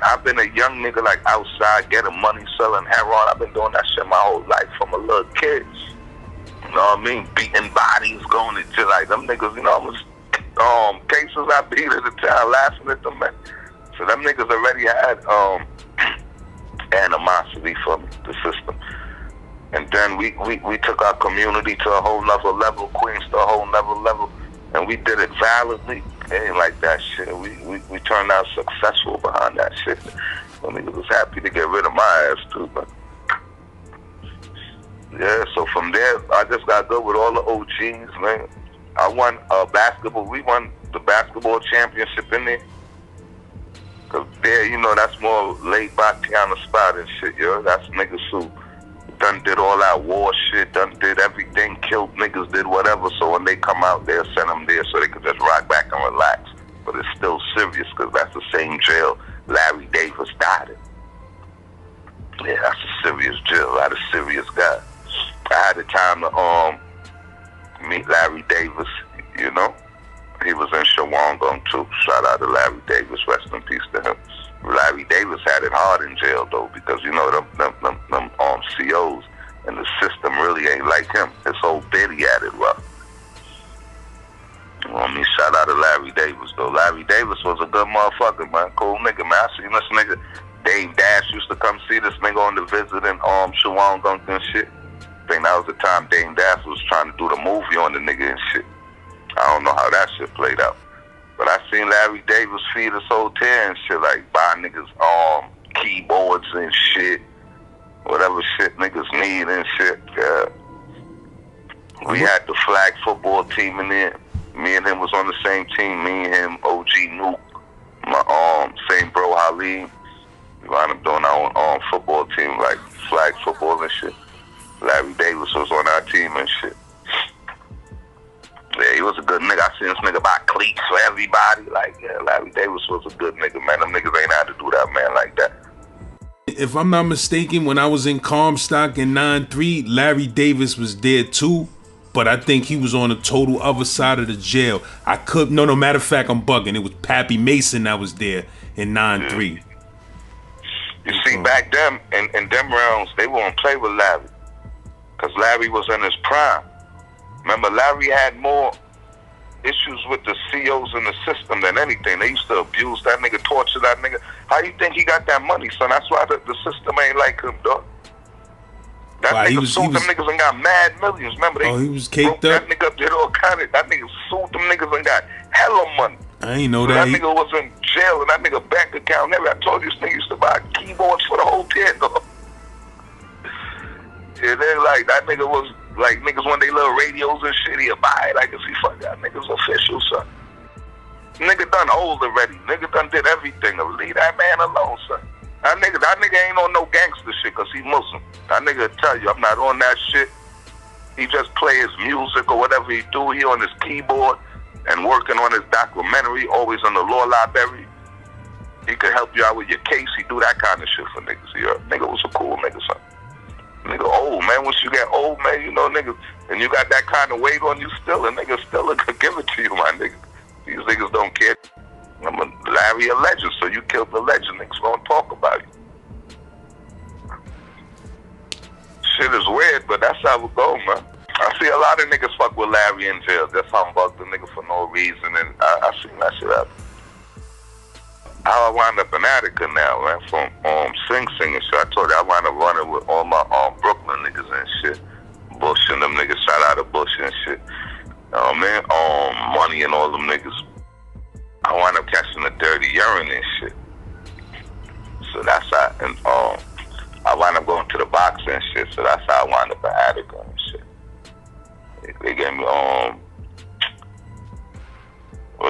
I've been a young nigga like outside getting money, selling heroin. I've been doing that shit my whole life from a little kid. You know what I mean? Beating bodies, going to jail like them niggas. You know, cases I beat at the time, laughing at them, man. So them niggas already had animosity from the system. And then we took our community to a whole nother level, Queens to a whole nother level, and we did it violently. It ain't like that shit. We turned out successful behind that shit. So niggas was happy to get rid of my ass too, man. Yeah, so from there, I just got good with all the OGs, man. I won basketball. We won the basketball championship in there. Cause there, you know, that's more laid back kind of spot and shit, yo. That's niggas who done did all that war shit, done did everything, killed niggas, did whatever. So when they come out, they'll send them there so they can just rock back and relax. But it's still serious because that's the same jail Larry Davis died in. Yeah, that's a serious jail. A lot of serious guys. I had the time to meet Larry Davis, you know. He was in Shawangunk too. Shout out to Larry Davis, rest in peace to him. Larry Davis had it hard in jail though, because you know them COs and the system really ain't like him. His whole bid he had it rough. I mean, shout out to Larry Davis though. Larry Davis was a good motherfucker, man. Cool nigga, man. I seen this nigga. Dave Dash used to come see this nigga on the visit in Shawangunk and shit. I think that was the time Dame Dash was trying to do the movie on the nigga and shit. I don't know how that shit played out. But I seen Larry Davis feed his hotel and shit, like buy niggas keyboards and shit. Whatever shit niggas need and shit. Yeah. We had the flag football team in there. Me and him was on the same team. Me and him, OG Nuke, my same bro Halim. We wound up doing our own football team, like flag football and shit. Larry Davis was on our team and shit. Yeah, he was a good nigga. I seen this nigga buy cleats for everybody. Like, yeah, Larry Davis was a good nigga, man. Them niggas ain't had to do that, man, like that. If I'm not mistaken, when I was in Comstock in 9-3, Larry Davis was there too. But I think he was on the total other side of the jail. No, matter of fact, I'm bugging. It was Pappy Mason that was there in 9-3. You see, back then, in them rounds, they wouldn't play with Larry. Because Larry was in his prime. Remember, Larry had more issues with the COs in the system than anything. They used to abuse that nigga, torture that nigga. How you think he got that money, son? That's why the system ain't like him, dog. That nigga sued them niggas and got mad millions. Remember, he was caked up. That nigga did all kind of. That nigga sued them niggas and got hella money. I ain't know So that. that nigga was in jail and that nigga bank account. I told you this nigga used to buy keyboards for the whole kid, dog. Yeah, they like that nigga was like niggas when they little radios and shit, he'll buy it. Like, see, fuck that nigga's official, son. Nigga done old already. Nigga done did everything. Leave that man alone, son. That nigga ain't on no gangster shit because he Muslim. That nigga tell you, I'm not on that shit. He just play his music or whatever he do. He on his keyboard and working on his documentary, always in the law library. He could help you out with your case. He do that kind of shit for niggas. Yeah, nigga was a cool nigga, son. Nigga old, man. Once you get old, man, you know, niggas, and you got that kind of weight on you still, a nigga still could give it to you, my nigga. These niggas don't care. I'm a Larry a legend, so you killed the legend. Niggas gonna talk about you. Shit is weird, but that's how it go, man. I see a lot of niggas fuck with Larry in jail. Just humbug the nigga for no reason, and I seen that shit happen. How I wind up in Attica now, man, from Sing Sing and shit. I told you I wind up running with all my Brooklyn niggas and shit. Bush and them niggas, shout out to Bush and shit. Man, Money and all them niggas. I wind up catching the dirty urine and shit. So that's how, and I wind up going to the box and shit. So that's how I wind up in Attica and shit. They gave me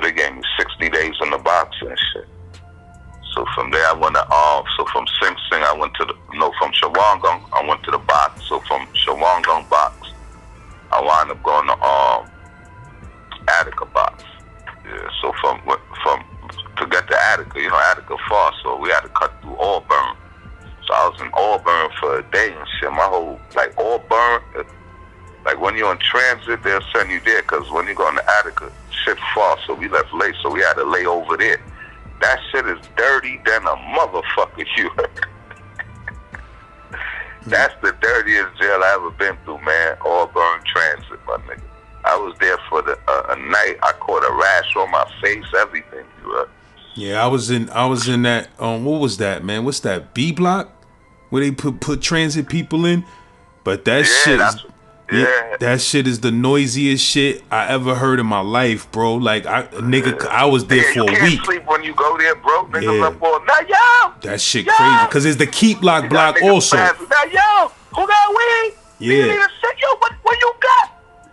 they gave me 60 days in the box and shit. So from there I went to so from Sing Sing I went to from Shawangunk I went to the box. So from Shawangunk box I wound up going to Attica box. Yeah, so from to get to Attica, you know, Attica far, so we had to cut through Auburn. So I was in Auburn for a day and shit. My whole, like, Auburn, like when you're in transit, they'll send you there, because when you go into Attica, shit far, so we left late, so we had to lay over there. That shit is dirty than a motherfucker, you heard. That's the dirtiest jail I ever been through, man. Auburn Transit, my nigga. I was there for the a night. I caught a rash on my face, everything. You heard? Yeah, I was in that. What was that, man? What's that? B block, where they put transit people in. But that shit is. Yeah, that shit is the noisiest shit I ever heard in my life, bro. Like, I was there for a week. You can't sleep when you go there, bro. Niggas up all night, yo. That shit crazy, cause it's the Keep Block block also. Now, yo, who got weed? Yeah. You need a shit, yo. What you got?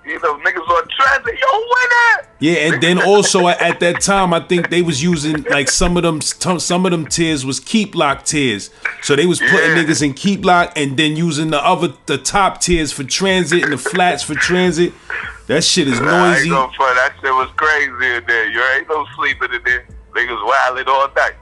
You know, niggas on transit, yo, who in that? Yeah, and then also at that time, I think they was using like some of them tiers was Keep Lock tiers. So they was putting niggas in Keep Lock and then using the top tiers for transit and the flats for transit. That shit is noisy. I ain't gonna front. That shit was crazy in there. You ain't no sleeping in there. Niggas wildin' all night.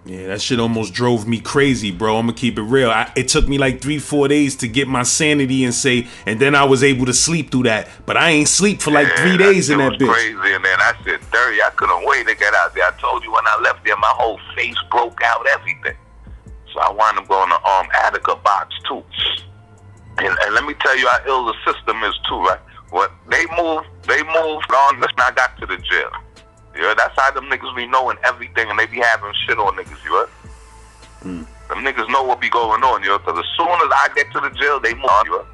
Yeah, that shit almost drove me crazy, bro. I'm gonna keep it real. It took me like 3-4 days to get my sanity and then I was able to sleep through that. But I ain't sleep for like 3 days in that bitch. Crazy, and then I said, dirty. I couldn't wait to get out there. I told you when I left there, my whole face broke out, everything. So I wound up going to Attica box too. And let me tell you how ill the system is too, right? What they moved on. Listen, I got to the jail. Yeah, that's how them niggas be knowing everything, and they be having shit on niggas, you heard? Them niggas know what be going on, you heard? Because as soon as I get to the jail, they move on, you heard?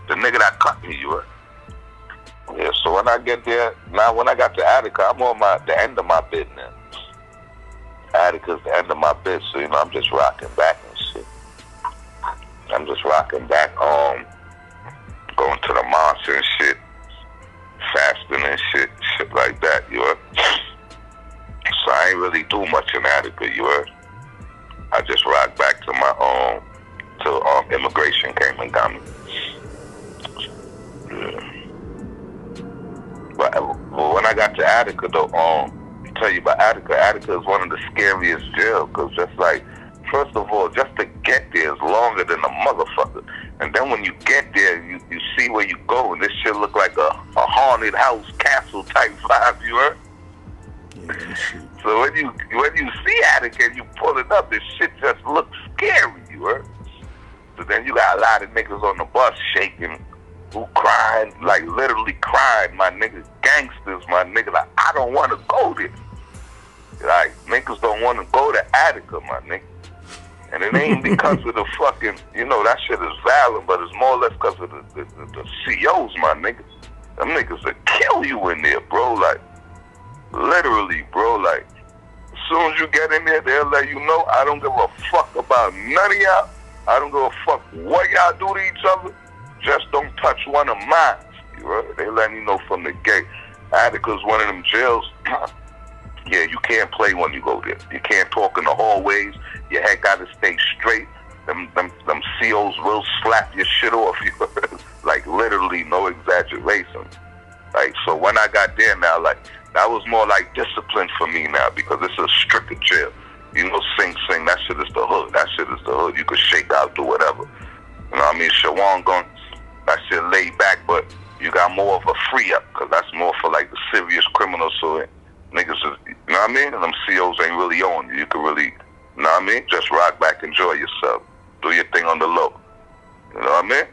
The nigga that cut me, you heard? Yeah, so when I get there, now when I got to Attica, I'm on the end of my bid now. Attica's the end of my bid, so, you know, I'm just rocking back and shit. I'm just rocking back, going to the mosque and shit. Fasting and shit like that, you heard? So I ain't really do much in Attica, you heard? I just rocked back to my till immigration came and got me. Yeah. But when I got to Attica though, tell you about Attica. Attica is one of the scariest jails, cause just like, first of all, just to get there is longer than a motherfucker. And then when you get there, you see where you go, and this shit look like a haunted house, castle type vibe, you heard? Yeah, so when you see Attica and you pull it up, this shit just looks scary, you heard? So then you got a lot of niggas on the bus shaking, who crying, like literally crying, my niggas, gangsters, my nigga, like, I don't want to go there. Like, niggas don't want to go to Attica, my nigga. And it ain't because of the fucking, you know, that shit is valid, but it's more or less because of the COs, my nigga. Them niggas will kill you in there, bro. Like, literally, bro. Like, as soon as you get in there, they'll let you know, I don't give a fuck about none of y'all. I don't give a fuck what y'all do to each other. Just don't touch one of mine. You heard? They let me know from the gate. Attica's one of them jails. Yeah, you can't play when you go there. You can't talk in the hallways. Your head gotta stay straight. Them COs will slap your shit off you. Like, literally, no exaggeration. Like, so when I got there now, like, that was more like discipline for me now, because it's a stricter jail. You know, sing, that shit is the hood. That shit is the hood. You could shake out, do whatever. You know what I mean? Shawan gun, that shit laid back, but you got more of a free up, because that's more for like the serious criminals. So niggas is, you know what I mean? And them COs ain't really on you. You can really, you know what I mean? Just rock back, enjoy yourself. Do your thing on the low. You know what I mean?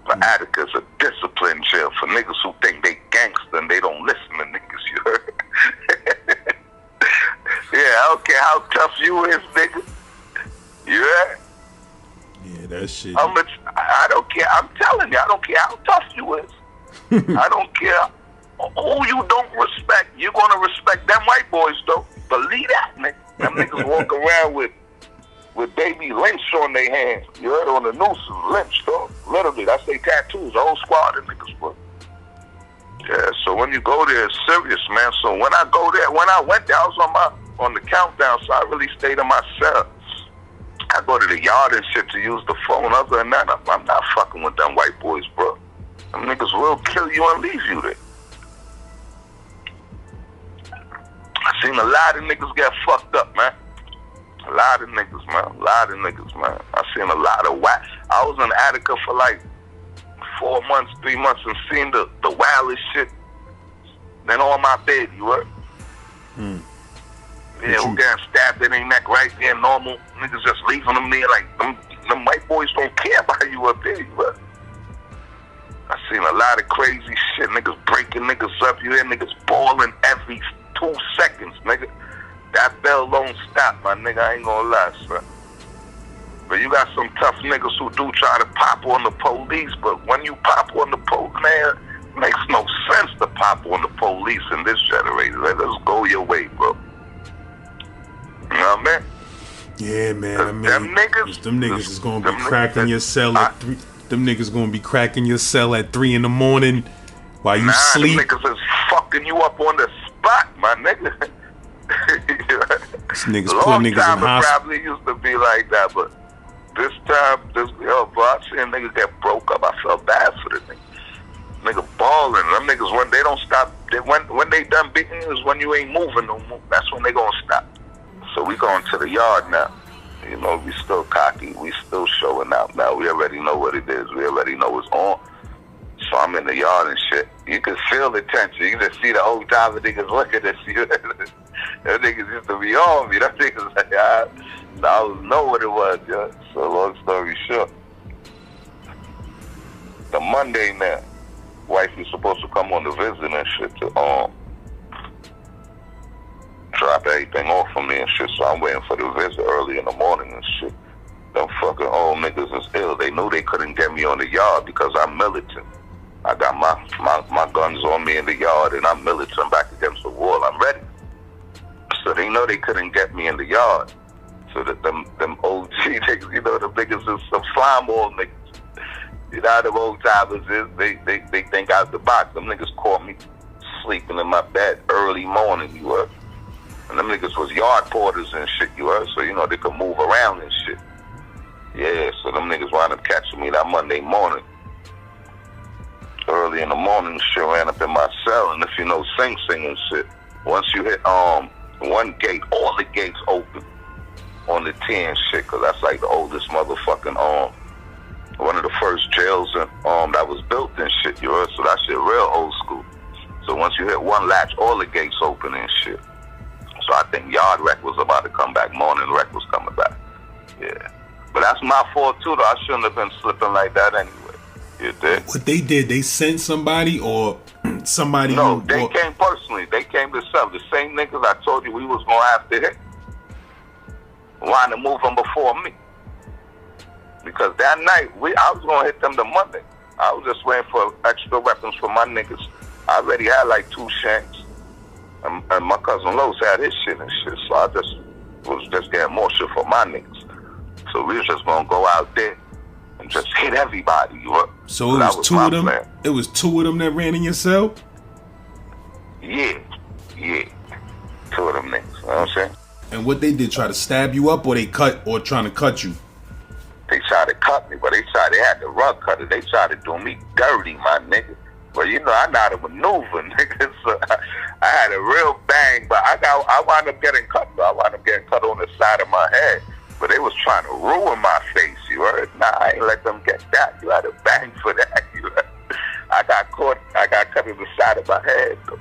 But Attica's a disciplined jail for niggas who think they gangster and they don't listen to niggas, you heard? Yeah, I don't care how tough you is, nigga. You heard? Yeah, that shit. I don't care. I'm telling you, I don't care how tough you is. I don't care who you don't respect. You're going to respect them white boys, though. Believe that, nigga. Them niggas walk around with baby lynch on their hands. You heard? On the nooses, lynch, though. Literally, that's their tattoos. The whole squad of niggas, bro. Yeah, so when you go there, it's serious, man. So when I go there, when I went there, I was on the countdown, so I really stayed in my cell. I go to the yard and shit to use the phone. Other than that, I'm not fucking with them white boys, bro. Them niggas will kill you and leave you there. I seen a lot of niggas get fucked up, man. A lot of niggas, man. I seen a lot of whack. I was in Attica for like 4 months, 3 months, and seen the wildest shit. Then on my bed, you heard? Yeah, who getting stabbed in their neck right there, normal. Niggas just leaving them there like, them white boys don't care about you up there, you heard? I seen a lot of crazy shit. Niggas breaking niggas up. You hear niggas balling every 2 seconds, nigga. That bell don't stop, my nigga. I ain't gonna lie, son. But you got some tough niggas who do try to pop on the police, but when you pop on the police, man, it makes no sense to pop on the police in this generation. Let us go your way, bro. You know what I mean? Yeah, man. I mean, them niggas is gonna be cracking your cell at 3. Them niggas gonna be cracking your cell at 3 in the morning while you sleep. Them niggas is fucking you up on the spot, my nigga. This niggas put niggas in hospital. Probably used to be like that, but this time, bro, I seen a nigga get broke up. I felt bad for the nigga. Nigga balling. Them niggas, when they don't stop, when they done beating you is when you ain't moving no more. That's when they gonna stop. So we going to the yard now. You know, we still cocky. We still showing out now. We already know what it is. We already know what's on. So I'm in the yard and shit. You can feel the tension. You can just see the old time of niggas looking at you. Them niggas used to be on me. Them niggas like, I don't know what it was, yo. So long story short. The Monday now, wife is supposed to come on the visit and shit to drop everything off for me and shit, so I'm waiting for the visit early in the morning and shit. Them fucking old niggas is ill. They knew they couldn't get me on the yard because I'm militant. I got my guns on me in the yard and I'm militant back against the wall. I'm ready. So they know they couldn't get me in the yard. So that them OG niggas, you know, the niggas is some slime ball niggas. You know how them old timers is? They think out the box. Them niggas caught me sleeping in my bed early morning, you heard? And them niggas was yard porters and shit, you heard? So, you know, they could move around and shit. Yeah, so them niggas wound up catching me that Monday morning. Early in the morning, shit ran up in my cell. And if you know Sing Sing and shit, once you hit one gate, all the gates open on the 10 shit, because that's like the oldest motherfucking, one of the first jails that was built and shit, you heard? So that shit real old school. So once you hit one latch, all the gates open and shit. So I think Yard Rec was about to come back. Morning Rec was coming back. Yeah. But that's my fault too, though. I shouldn't have been slipping like that anyway. You did? What they did, they sent somebody or somebody? No, they came personally. They came themselves. The same niggas I told you we was going to have to hit. Wanted to move them before me. Because that night, I was going to hit them the Monday. I was just waiting for extra weapons for my niggas. I already had like 2 shanks. And my cousin Los had his shit and shit, so I was just getting more shit for my niggas. So we was just gonna go out there and just hit everybody, you know? So it was 2 of them? Plan. It was 2 of them that ran in your cell? Yeah. 2 of them niggas, you know what I'm saying? And what they did, try to stab you up or trying to cut you? They tried to cut me, but they had the rug cutter. They tried to do me dirty, my nigga. Well, you know, I know how to maneuver, nigga. So I had a real bang, but I wound up getting cut. I wound up getting cut on the side of my head. But they was trying to ruin my face, you heard? Nah, I ain't let them get that. You had a bang for that, you heard? I got cut on the side of my head, though.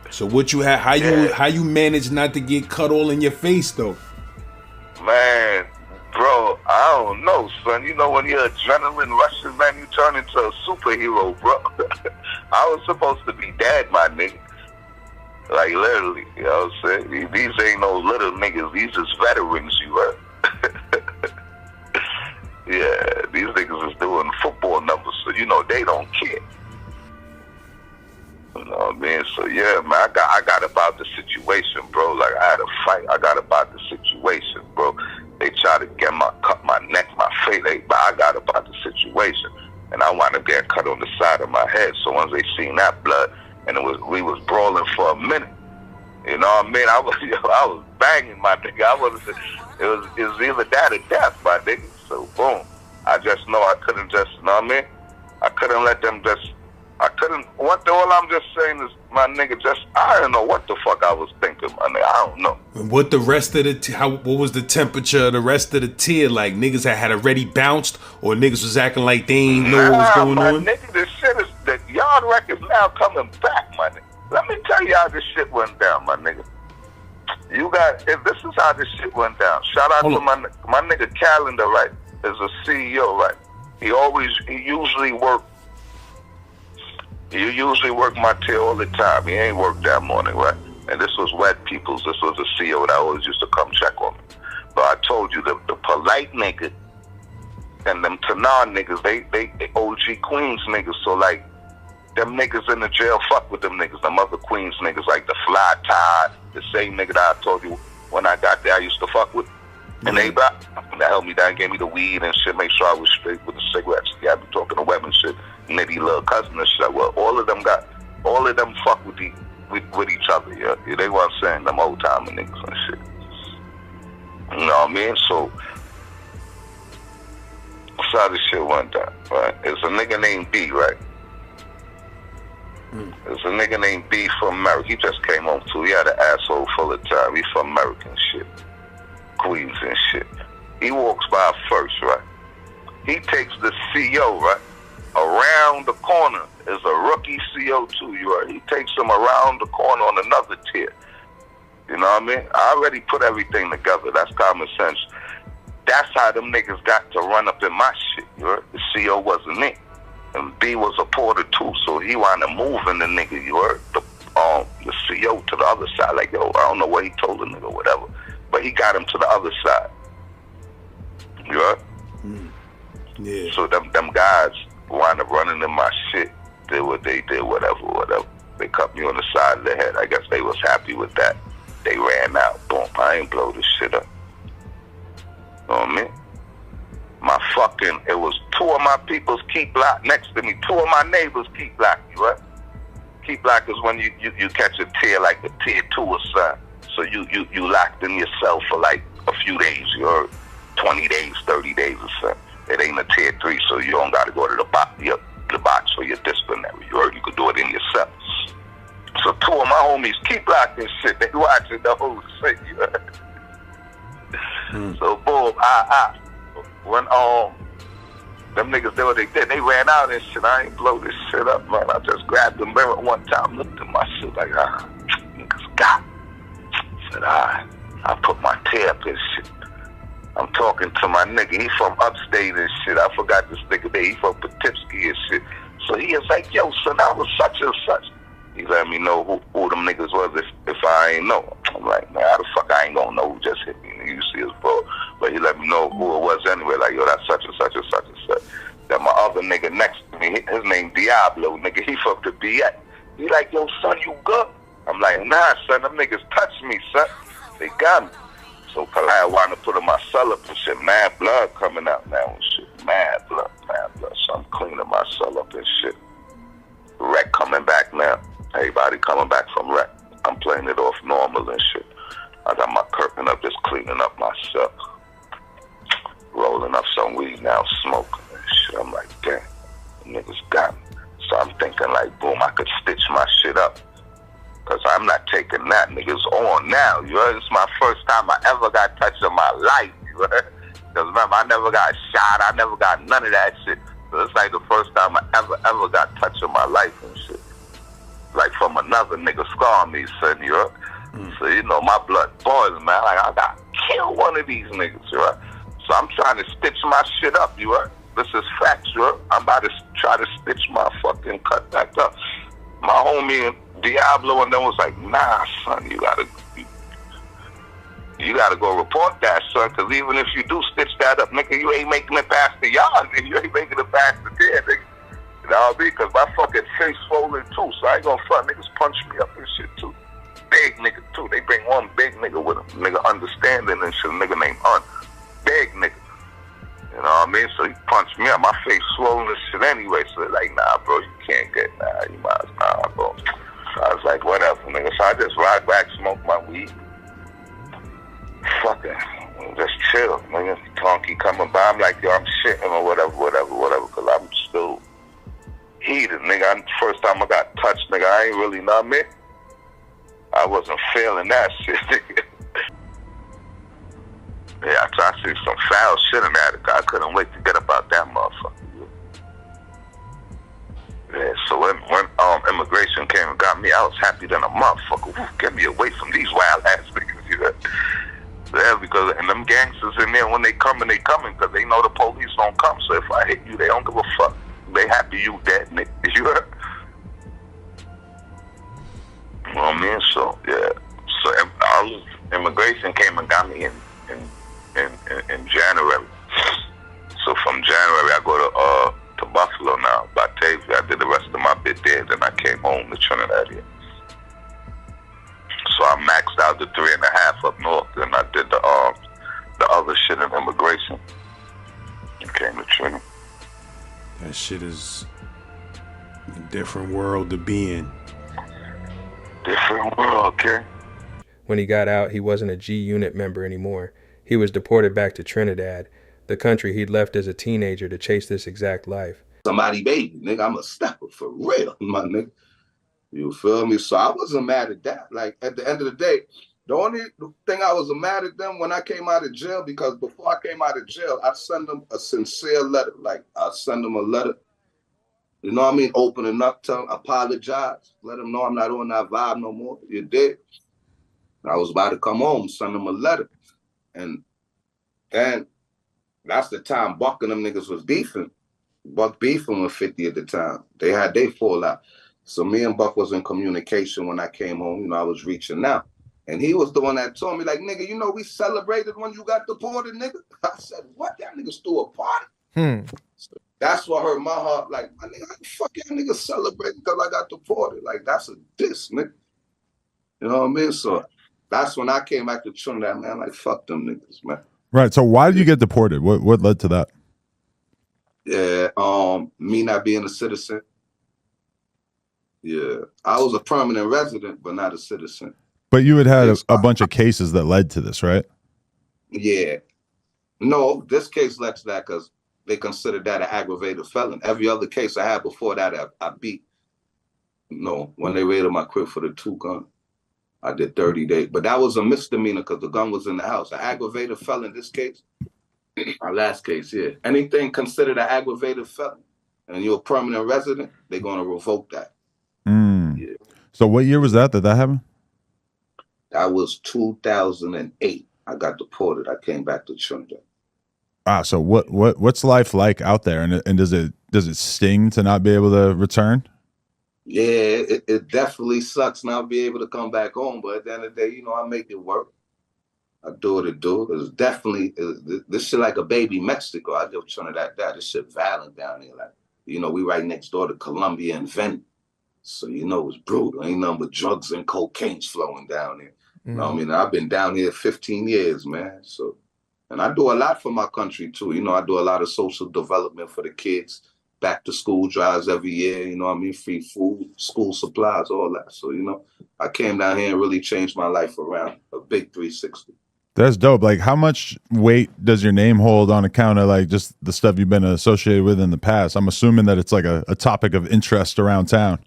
So what you had? How you managed not to get cut all in your face, though? Man, bro, I don't know, son. You know when your adrenaline rushes, man, you turn into a superhero, bro. I was supposed to be dead, my nigga. Like, literally, you know what I'm saying? These ain't no little niggas. These is veterans, you heard? Yeah, these niggas is doing football numbers, so you know they don't care. You know what I mean? So, yeah, man, I got about the situation, bro. Like, I had a fight. I got about the situation, bro. They tried to cut my neck, my face, but I got about the situation. And I wound up getting cut on the side of my head. So once they seen that blood, and we was brawling for a minute. You know what I mean? I was banging, my nigga. It was either that or death, my nigga. So boom. I just know I couldn't just, you know what I mean? I couldn't let them just, all I'm just saying is, my nigga, I don't know what the fuck I was thinking, my nigga. I don't know. What the rest of what was the temperature of the rest of the tier? Like, niggas had already bounced, or niggas was acting like they ain't know what was going on? Nigga, this shit is, the Yard Rec is now coming back, my nigga. Let me tell you how this shit went down, my nigga. If this is how this shit went down, shout out to my nigga Calendar, right, is a CEO, right? He usually work You usually work my tail all the time. He ain't worked that morning, right? And this was Wet Peoples. This was the CO that always used to come check on me. But I told you, the polite nigga and them Tanar niggas, they OG Queens niggas. So, like, them niggas in the jail fuck with them niggas. Them other Queens niggas, like the Fly Tide, the same nigga that I told you when I got there I used to fuck with. And they that helped me down, gave me the weed and shit, make sure I was straight with the cigarettes. Yeah, I be talking to women shit, nitty little cousin and shit. Well, all of them fuck with each other, yeah. They weren't saying them old timey niggas and shit. You know what I mean? So that's how this shit went down, right? It's a nigga named B, right? There's a nigga named B from America. He just came home too. He had an asshole full of time. He from American shit. Queens and shit. He walks by first, right? He takes the CO, right? Around the corner is a rookie CO too, you right? He takes him around the corner on another tier. You know what I mean? I already put everything together. That's common sense. That's how them niggas got to run up in my shit, you right? The CO wasn't it. And B was a porter too, so he wound up moving the nigga, you heard? The CO to the other side, like, yo, I don't know what he told the nigga, whatever. But he got him to the other side. You heard? Yeah. So them guys wound up running in my shit, did what they did, whatever. They cut me on the side of the head. I guess they was happy with that. They ran out. Boom. I ain't blow this shit up. You know what I mean? It was two of my people's key block next to me. Two of my neighbors key block, you right? Key block is when you catch a tier, like a tier 2 or something. So you locked in yourself for like a few days, you heard? 20 days, 30 days or something. It ain't a tier 3, so you don't gotta go to the box for your disciplinary. You heard? You could do it in yourself. So two of my homies keep locking shit. They watching the whole shit, you heard? So boom, when them niggas did what they did, they ran out and shit. I ain't blow this shit up, man. I just grabbed the mirror one time, looked at my shit like, niggas got. Said, I put my tail up and shit. I'm talking to my nigga. He from upstate and shit. I forgot this nigga there. He from Poughkeepsie and shit. So he is like, yo, son, I was such and such. He let me know who them niggas was if I ain't know. I'm like, man, how the fuck I ain't gonna know who just hit me? You see his bro. But he let me know who it was anyway. Like, yo, that's such and such and such and such. Then my other nigga next to me, his name Diablo, nigga, he from the BX. He like, yo, son, you good? I'm like, nah, son, them niggas touched me, son. They got me. So Kalaya wanted to put in my cell up and shit. Mad blood coming out now and shit. Mad blood. So I'm cleaning my cell up and shit. Rec coming back now. Everybody coming back from rec. I'm playing it off normal and shit. I got my curtain up, just cleaning up my cell. Rolling up some weed now, smoking and shit. I'm like, damn, niggas got me. So I'm thinking like, boom, I could stitch my shit up. Cause I'm not taking that, niggas on now. You heard? It's my first time I ever got touched in my life. You heard? Cause remember, I never got shot. I never got none of that shit. So it's like the first time I ever got touched in my life and shit. Like from another nigga scarring me, son. You heard? So you know my blood boils, man. Like I got kill one of these niggas, you heard? So I'm trying to stitch my shit up, you heard? This is facts, you heard? I'm about to try to stitch my fucking cut back up. My homie Diablo and them was like, nah, son, you gotta go report that, son, because even if you do stitch that up, nigga, you ain't making it past the yard, nigga. You ain't making it past the dead, nigga. You know what I mean? Because my fucking face swollen too, so I ain't gonna front. Niggas punch me up and shit too. Big nigga too. They bring one big nigga with them. Nigga understanding and shit. Nigga named Un. Big nigga. You know what I mean? So he punched me up. My face swollen and shit anyway. So they're like, nah, bro, you can't get, you might as well, nah, bro. So I was like, whatever, nigga. So I just ride back, smoke my weed. Fucking, just chill, nigga. Tonky coming by. I'm like, yo, I'm shitting or whatever, because I'm still heated, nigga. First time I got touched, nigga, I ain't really, know me. I wasn't feeling that shit, nigga. Yeah, I see some foul shit in that. I couldn't wait to get up out that motherfucker. Yeah, so when immigration came and got me, I was happy than a motherfucker. Ooh, get me away from these wild ass niggas, you know? Yeah, because and them gangsters in there, when they coming, because they know the police don't come. So if I hit you, they don't give a fuck. They happy you dead, nigga. You heard? jail now, Batavia. I did the rest of my bit there, then I came home to Trinidad here. So I maxed out the 3.5 up north, then I did the other shit in immigration. And came to Trinidad. That shit is a different world to be in. Different world, okay? When he got out, he wasn't a G Unit member anymore. He was deported back to Trinidad, the country he'd left as a teenager to chase this exact life. Somebody baby, nigga, I'm a stepper for real, my nigga. You feel me? So I wasn't mad at that. Like, at the end of the day, the only thing I was mad at them when I came out of jail, because before I came out of jail, I send them a sincere letter. Like, I send them a letter, you know what I mean? Opening up, tell them, apologize, let them know I'm not on that vibe no more. You did. I was about to come home, send them a letter. And that's the time Buck and them niggas was beefing. Buck beefing with 50 at the time. They had their fallout. So me and Buck was in communication when I came home. You know, I was reaching out. And he was the one that told me, like, nigga, you know, we celebrated when you got deported, nigga. I said, what? Y'all niggas threw a party? So that's what hurt my heart. Like, my nigga, how the fuck y'all niggas celebrating because I got deported? Like, that's a diss, nigga. You know what I mean? So that's when I came back to Trinidad, man. Like, fuck them niggas, man. Right. So why did you get deported? What led to that? Yeah, me not being a citizen. Yeah, I was a permanent resident, but not a citizen. But you had a bunch of cases that led to this, right? Yeah. No, this case led to that because they considered that an aggravated felon. Every other case I had before that, I beat. No, when they raided my crib for the 2 gun, I did 30 days. But that was a misdemeanor because the gun was in the house. An aggravated felon, this case, our last case, yeah. Anything considered an aggravated felon and you're a permanent resident, they're going to revoke that. Yeah. So what year was that happened? That was 2008. I got deported. I came back to Trinidad. Ah, so what's life like out there, and does it sting to not be able to return? Yeah, it definitely sucks not be able to come back home, but at the end of the day, you know, I make it work. I do what it do. It's definitely this shit like a baby Mexico. I give Trinidad that. This shit violent down here. Like, you know, we right next door to Colombia and Venezuela. So, you know, it's brutal. Ain't nothing but drugs and cocaine's flowing down here. You know what I mean? I've been down here 15 years, man. So, and I do a lot for my country, too. You know, I do a lot of social development for the kids. Back to school drives every year, you know what I mean? Free food, school supplies, all that. So, you know, I came down here and really changed my life around. A big 360. That's dope. Like, how much weight does your name hold on account of, like, just the stuff you've been associated with in the past? I'm assuming that it's like a topic of interest around town.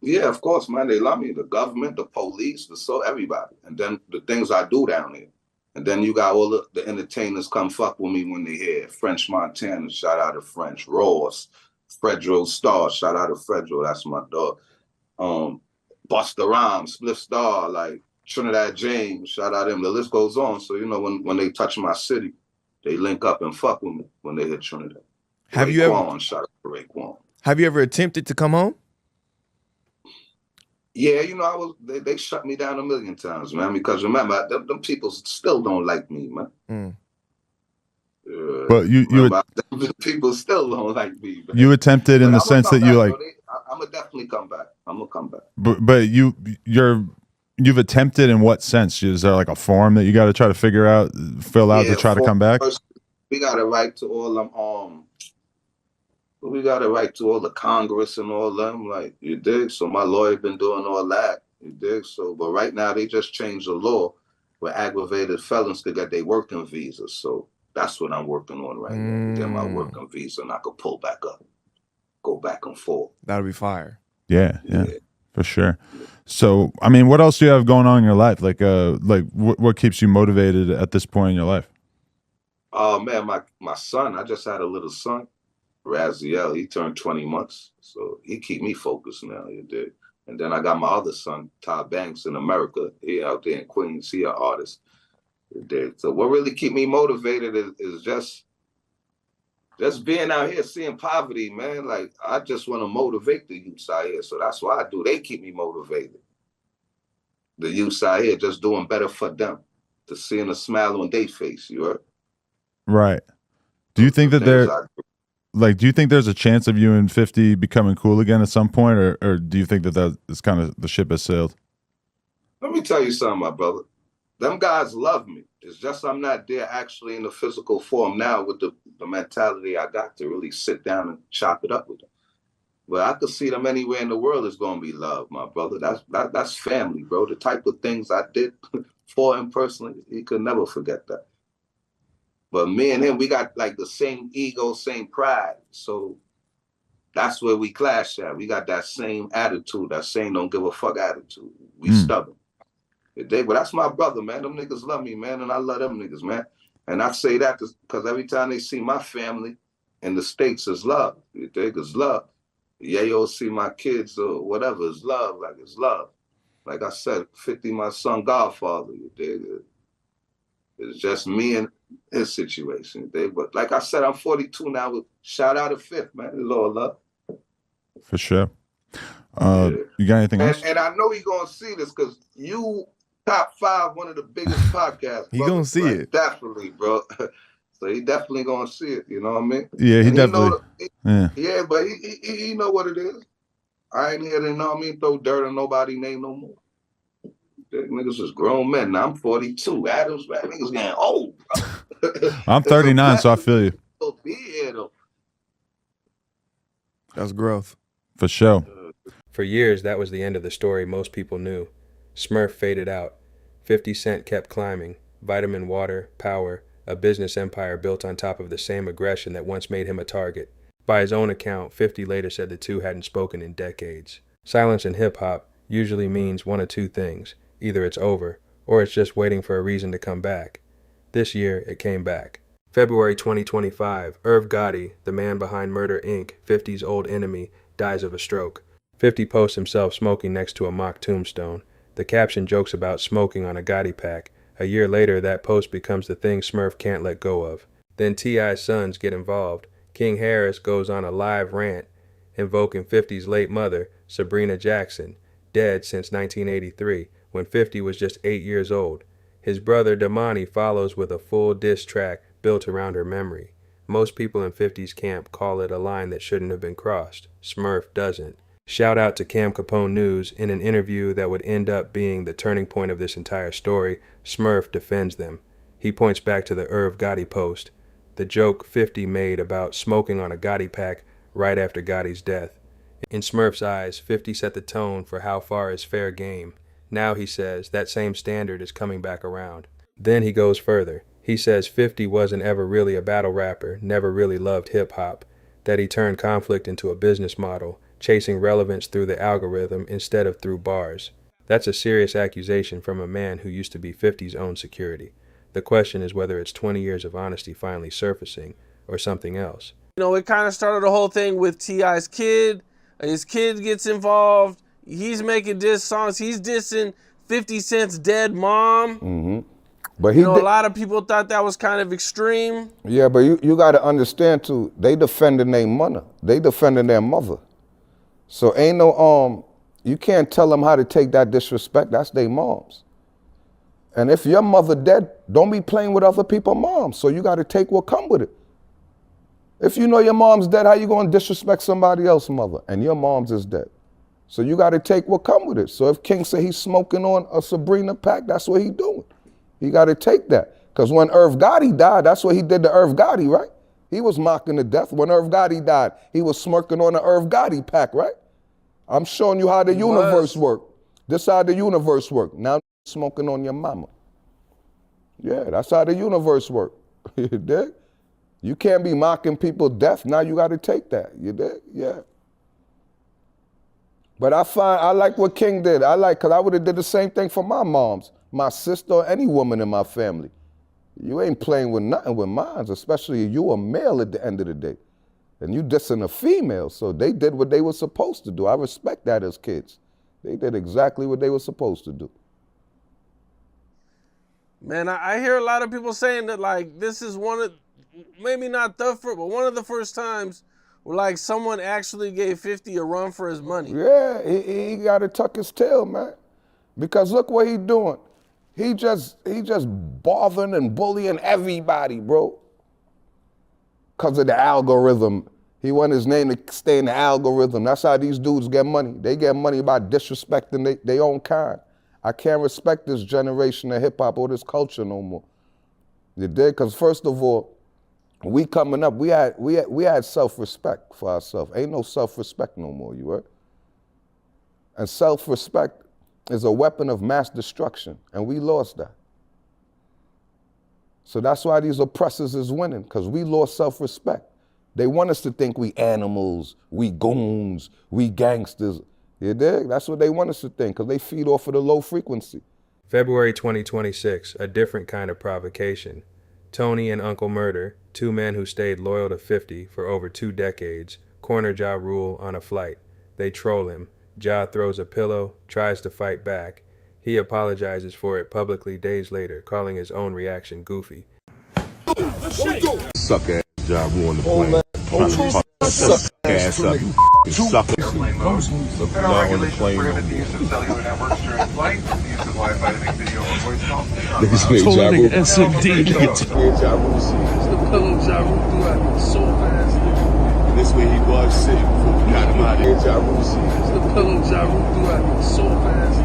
Yeah, of course, man. They love me. The government, the police, everybody. And then the things I do down here. And then you got all the entertainers come fuck with me when they hear French Montana, shout out to French. Ross, Fredro Star, shout out to Fredro, that's my dog. Busta Rhymes, Split Star, like Trinidad James, shout out to him. The list goes on. So, you know, when they touch my city, they link up and fuck with me when they hit Trinidad. Have you ever, shout out to Raekwon. Have you ever attempted to come home? Yeah, you know, they shut me down a million times, man, because remember, them people still don't like me, man. But people still don't like me, man. You attempted in the sense that you like. I'm gonna definitely come back. I'm gonna come back. But you've attempted in what sense? Is there like a form that you got to try to fill out to try to come back? First, we got to write to all them. We got to write to all the Congress and all them, like, you dig? So my lawyer been doing all that, you dig? So, but right now they just changed the law where aggravated felons could get their working visas. So that's what I'm working on right now. Get my working visa and I could pull back up, go back and forth. That'll be fire. Yeah, for sure. So, I mean, what else do you have going on in your life? Like what keeps you motivated at this point in your life? Oh man, my son, I just had a little son. Raziel, he turned 20 months, so he keep me focused now, you did. And then I got my other son, Todd Banks, in America. He out there in Queens, he an artist, you did. So what really keep me motivated is just being out here, seeing poverty, man. Like, I just want to motivate the youths out here, so that's why I do. They keep me motivated. The youths out here just doing better for them, to seeing a smile on their face, you heard? Right. Do you think that like, do you think there's a chance of you and 50 becoming cool again at some point, or do you think that is kind of the ship has sailed? Let me tell you something, my brother. Them guys love me. It's just I'm not there actually in the physical form now with the mentality I got to really sit down and chop it up with them. But I could see them anywhere in the world is gonna be love, my brother. That's family, bro. The type of things I did for him personally, he could never forget that. But me and him, we got like the same ego, same pride. So that's where we clash at. We got that same attitude, that same don't give a fuck attitude. We stubborn. But that's my brother, man. Them niggas love me, man, and I love them niggas, man. And I say that because every time they see my family in the States, it's love. You dig? It's love. Yeah, you'll see my kids or whatever. It's love. Like, it's love. Like I said, 50, my son, Godfather. You dig? It's just me and his situation. You dig? But like I said, I'm 42 now. With shout out to Fifth, man. It's all love. For sure. You got anything else? And I know you're going to see this because you top 5, one of the biggest podcasts. He gonna see it. Definitely, bro. So he definitely gonna see it. You know what I mean? Yeah, he definitely. Yeah, but he know what it is. I ain't here to, know what I mean, throw dirt on nobody's name no more. Niggas is grown men. Now I'm 42. Adams, man, niggas getting old, bro. I'm 39, so I feel you. Be here though. That's growth. For sure. For years, that was the end of the story most people knew. Smurf faded out. 50 Cent kept climbing. Vitamin water, power, a business empire built on top of the same aggression that once made him a target. By his own account, 50 later said the two hadn't spoken in decades. Silence in hip-hop usually means one of two things. Either it's over, or it's just waiting for a reason to come back. This year, it came back. February 2025, Irv Gotti, the man behind Murder Inc., 50's old enemy, dies of a stroke. 50 posts himself smoking next to a mock tombstone. The caption jokes about smoking on a Gotti pack. A year later, that post becomes the thing Smurf can't let go of. Then T.I.'s sons get involved. King Harris goes on a live rant, invoking 50's late mother, Sabrina Jackson, dead since 1983, when 50 was just 8 years old. His brother Damani follows with a full diss track built around her memory. Most people in 50's camp call it a line that shouldn't have been crossed. Smurf doesn't. Shout out to Cam Capone News. In an interview that would end up being the turning point of this entire story, Smurf defends them. He points back to the Irv Gotti post, the joke 50 made about smoking on a Gotti pack right after Gotti's death. In Smurf's eyes, 50 set the tone for how far is fair game. Now, he says, that same standard is coming back around. Then he goes further. He says 50 wasn't ever really a battle rapper, never really loved hip-hop, that he turned conflict into a business model, chasing relevance through the algorithm instead of through bars. That's a serious accusation from a man who used to be 50's own security. The question is whether it's 20 years of honesty finally surfacing or something else. You know, it kind of started the whole thing with T.I.'s kid. His kid gets involved. He's making diss songs. He's dissing 50 Cent's dead mom. Mm-hmm. But a lot of people thought that was kind of extreme. Yeah, but you got to understand too, they defending their mother. They defending their mother. So ain't no, you can't tell them how to take that disrespect. That's their moms. And if your mother dead, don't be playing with other people's moms. So you got to take what come with it. If you know your mom's dead, how you going to disrespect somebody else's mother? And your mom's is dead. So you got to take what come with it. So if King say he's smoking on a Sabrina pack, that's what he doing. He got to take that. Because when Irv Gotti died, that's what he did to Irv Gotti, right? He was mocking to death. When Irv Gotti died, he was smirking on the Irv Gotti pack, right? I'm showing you how the universe work. This how the universe work. Now smoking on your mama. Yeah, that's how the universe work. You dig? You can't be mocking people death. Now you got to take that. You dig? Yeah. But I like what King did. Because I would have did the same thing for my moms, my sister, or any woman in my family. You ain't playing with nothing with mines, especially if you a male at the end of the day. And you dissing a female, so they did what they were supposed to do. I respect that as kids. They did exactly what they were supposed to do. Man, I hear a lot of people saying that, like, this is one of, maybe not the first, but one of the first times where, like, someone actually gave 50 a run for his money. Yeah, he got to tuck his tail, man. Because look what he doing. He just bothering and bullying everybody, bro. Because of the algorithm He want his name to stay in the algorithm. That's how these dudes get money. They get money by disrespecting their own kind. I can't respect this generation of hip hop or this culture no more. You dig? Because first of all, we coming up, we had self-respect for ourselves. Ain't no self-respect no more, you heard? And self-respect is a weapon of mass destruction, and we lost that. So that's why these oppressors is winning, because we lost self-respect. They want us to think we animals, we goons, we gangsters. You dig? That's what they want us to think, because they feed off of the low frequency. February 2026, a different kind of provocation. Tony and Uncle Murder, two men who stayed loyal to 50 for over 2 decades, corner Ja Rule on a flight. They troll him. Ja throws a pillow, tries to fight back. He apologizes for it publicly days later, calling his own reaction goofy. Suck ass Ja Rule on the plane. Trying to fuck suck ass up, you sucker. Look now on the plane. Niggas made Ja Rule. SMD. Ja Rule see. The pillow Ja Rule threw at me so fast. This way he was sitting before we got him out of here. Ja Rule see. The pillow Ja Rule threw at me so fast.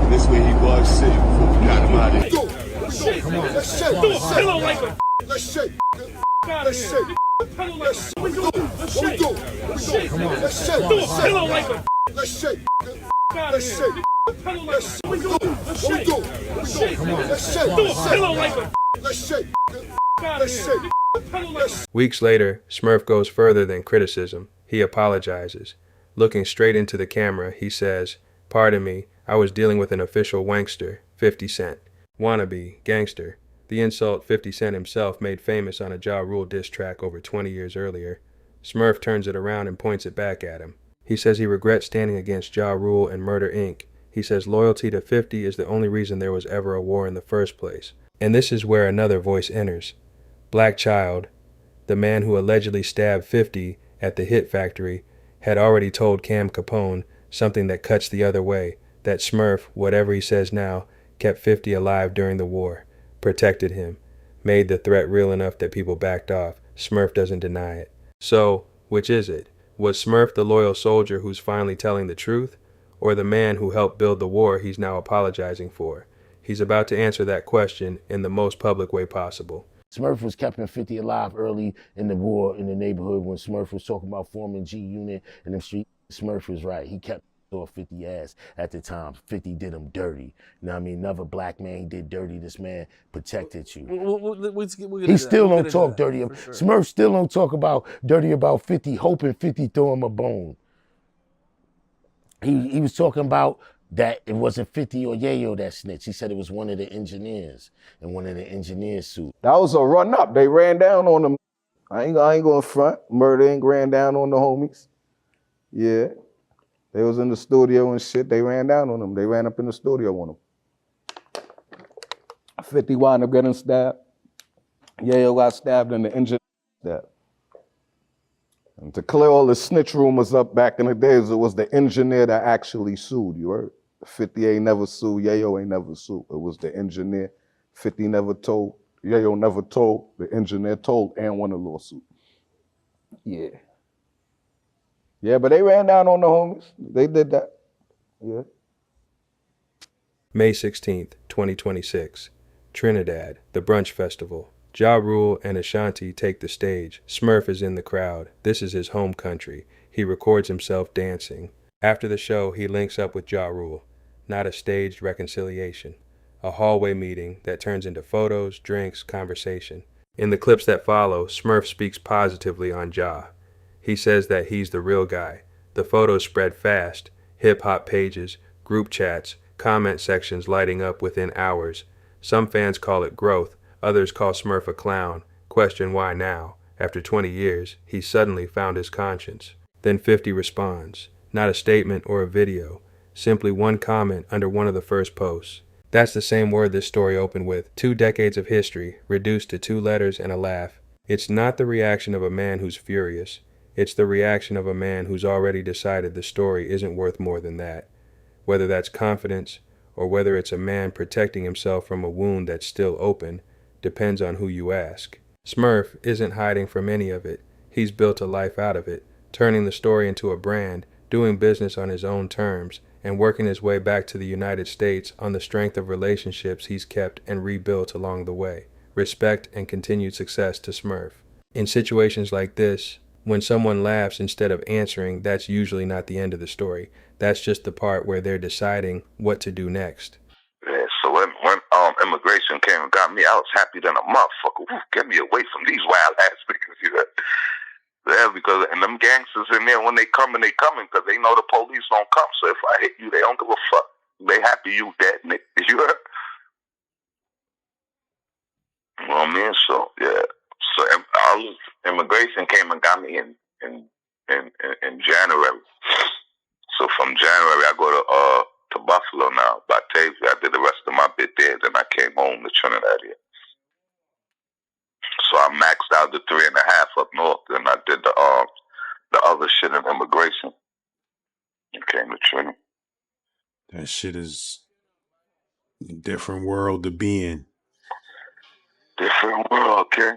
This way he was sitting before we got him out of here. Come on, let's shake. Pillow like a. Let's shake. Let's shake. Let's shake. Let's shake. Come on, let's shake. Pillow like a. Let's shake. Let's shake. Let's shake. Come on, let's shake. Pillow like a. Let's shake. Let's shake. Weeks later, Smurf goes further than criticism. He apologizes. Looking straight into the camera, he says, "Pardon me, I was dealing with an official wankster, 50 Cent. Wannabe, gangster." The insult 50 Cent himself made famous on a Ja Rule diss track over 20 years earlier. Smurf turns it around and points it back at him. He says he regrets standing against Ja Rule and Murder Inc. He says loyalty to 50 is the only reason there was ever a war in the first place. And this is where another voice enters. Black Child, the man who allegedly stabbed 50 at the Hit Factory, had already told Cam Capone something that cuts the other way, that Smurf, whatever he says now, kept 50 alive during the war, protected him, made the threat real enough that people backed off. Smurf doesn't deny it. So, which is it? Was Smurf the loyal soldier who's finally telling the truth, or the man who helped build the war he's now apologizing for? He's about to answer that question in the most public way possible. Smurf was keeping 50 alive early in the war in the neighborhood when Smurf was talking about forming G Unit and them street. Smurf was right. He kept off 50 ass at the time. 50 did him dirty. You know what I mean? Another black man he did dirty. This man protected you. He still don't talk dirty. Sure. Smurf still don't talk about dirty about 50, hoping 50 throw him a bone. He was talking about that it wasn't 50 or Yayo that snitched. He said it was one of the engineers in one of the engineers' suits. That was a run up. They ran down on them. I ain't going front. Murder Inc. ran down on the homies. Yeah. They was in the studio and shit. They ran down on them. They ran up in the studio on them. 50 wound up getting stabbed. Yayo got stabbed and the engineer stabbed. And to clear all the snitch rumors up back in the days, it was the engineer that actually sued, you heard? 50 ain't never sued, Yayo ain't never sued. It was the engineer. 50 never told, Yayo never told, the engineer told and won a lawsuit. Yeah. Yeah, but they ran down on the homies. They did that. Yeah. May 16th, 2026. Trinidad, the brunch festival. Ja Rule and Ashanti take the stage. Smurf is in the crowd. This is his home country. He records himself dancing. After the show, he links up with Ja Rule. Not a staged reconciliation. A hallway meeting that turns into photos, drinks, conversation. In the clips that follow, Smurf speaks positively on Ja. He says that he's the real guy. The photos spread fast. Hip-hop pages, group chats, comment sections lighting up within hours. Some fans call it growth. Others call Smurf a clown, question why now, after 20 years, he suddenly found his conscience. Then 50 responds, not a statement or a video, simply one comment under one of the first posts. That's the same word this story opened with, 2 decades of history, reduced to 2 letters and a laugh. It's not the reaction of a man who's furious, it's the reaction of a man who's already decided the story isn't worth more than that. Whether that's confidence, or whether it's a man protecting himself from a wound that's still open, depends on who you ask. Smurf isn't hiding from any of it. He's built a life out of it, turning the story into a brand, doing business on his own terms, and working his way back to the United States on the strength of relationships he's kept and rebuilt along the way. Respect and continued success to Smurf. In situations like this, when someone laughs instead of answering, that's usually not the end of the story. That's just the part where they're deciding what to do next. Yeah, so when immigration came and got me, I was happy than a motherfucker. Woo, get me away from these wild ass niggas, you know? Yeah, because and them gangsters in there, when they coming because they know the police don't come. So if I hit you, they don't give a fuck. They happy you dead, nigga. You heard? You know what I mean? So yeah. So immigration came and got me in January. So from January, I go to Buffalo now, Batavia. I did the rest of my bit there. Then I came home to Trinidad here. So I maxed out the 3.5 up north, and I did the other shit in immigration. And came to Trinidad. That shit is a different world to be in. Different world, okay?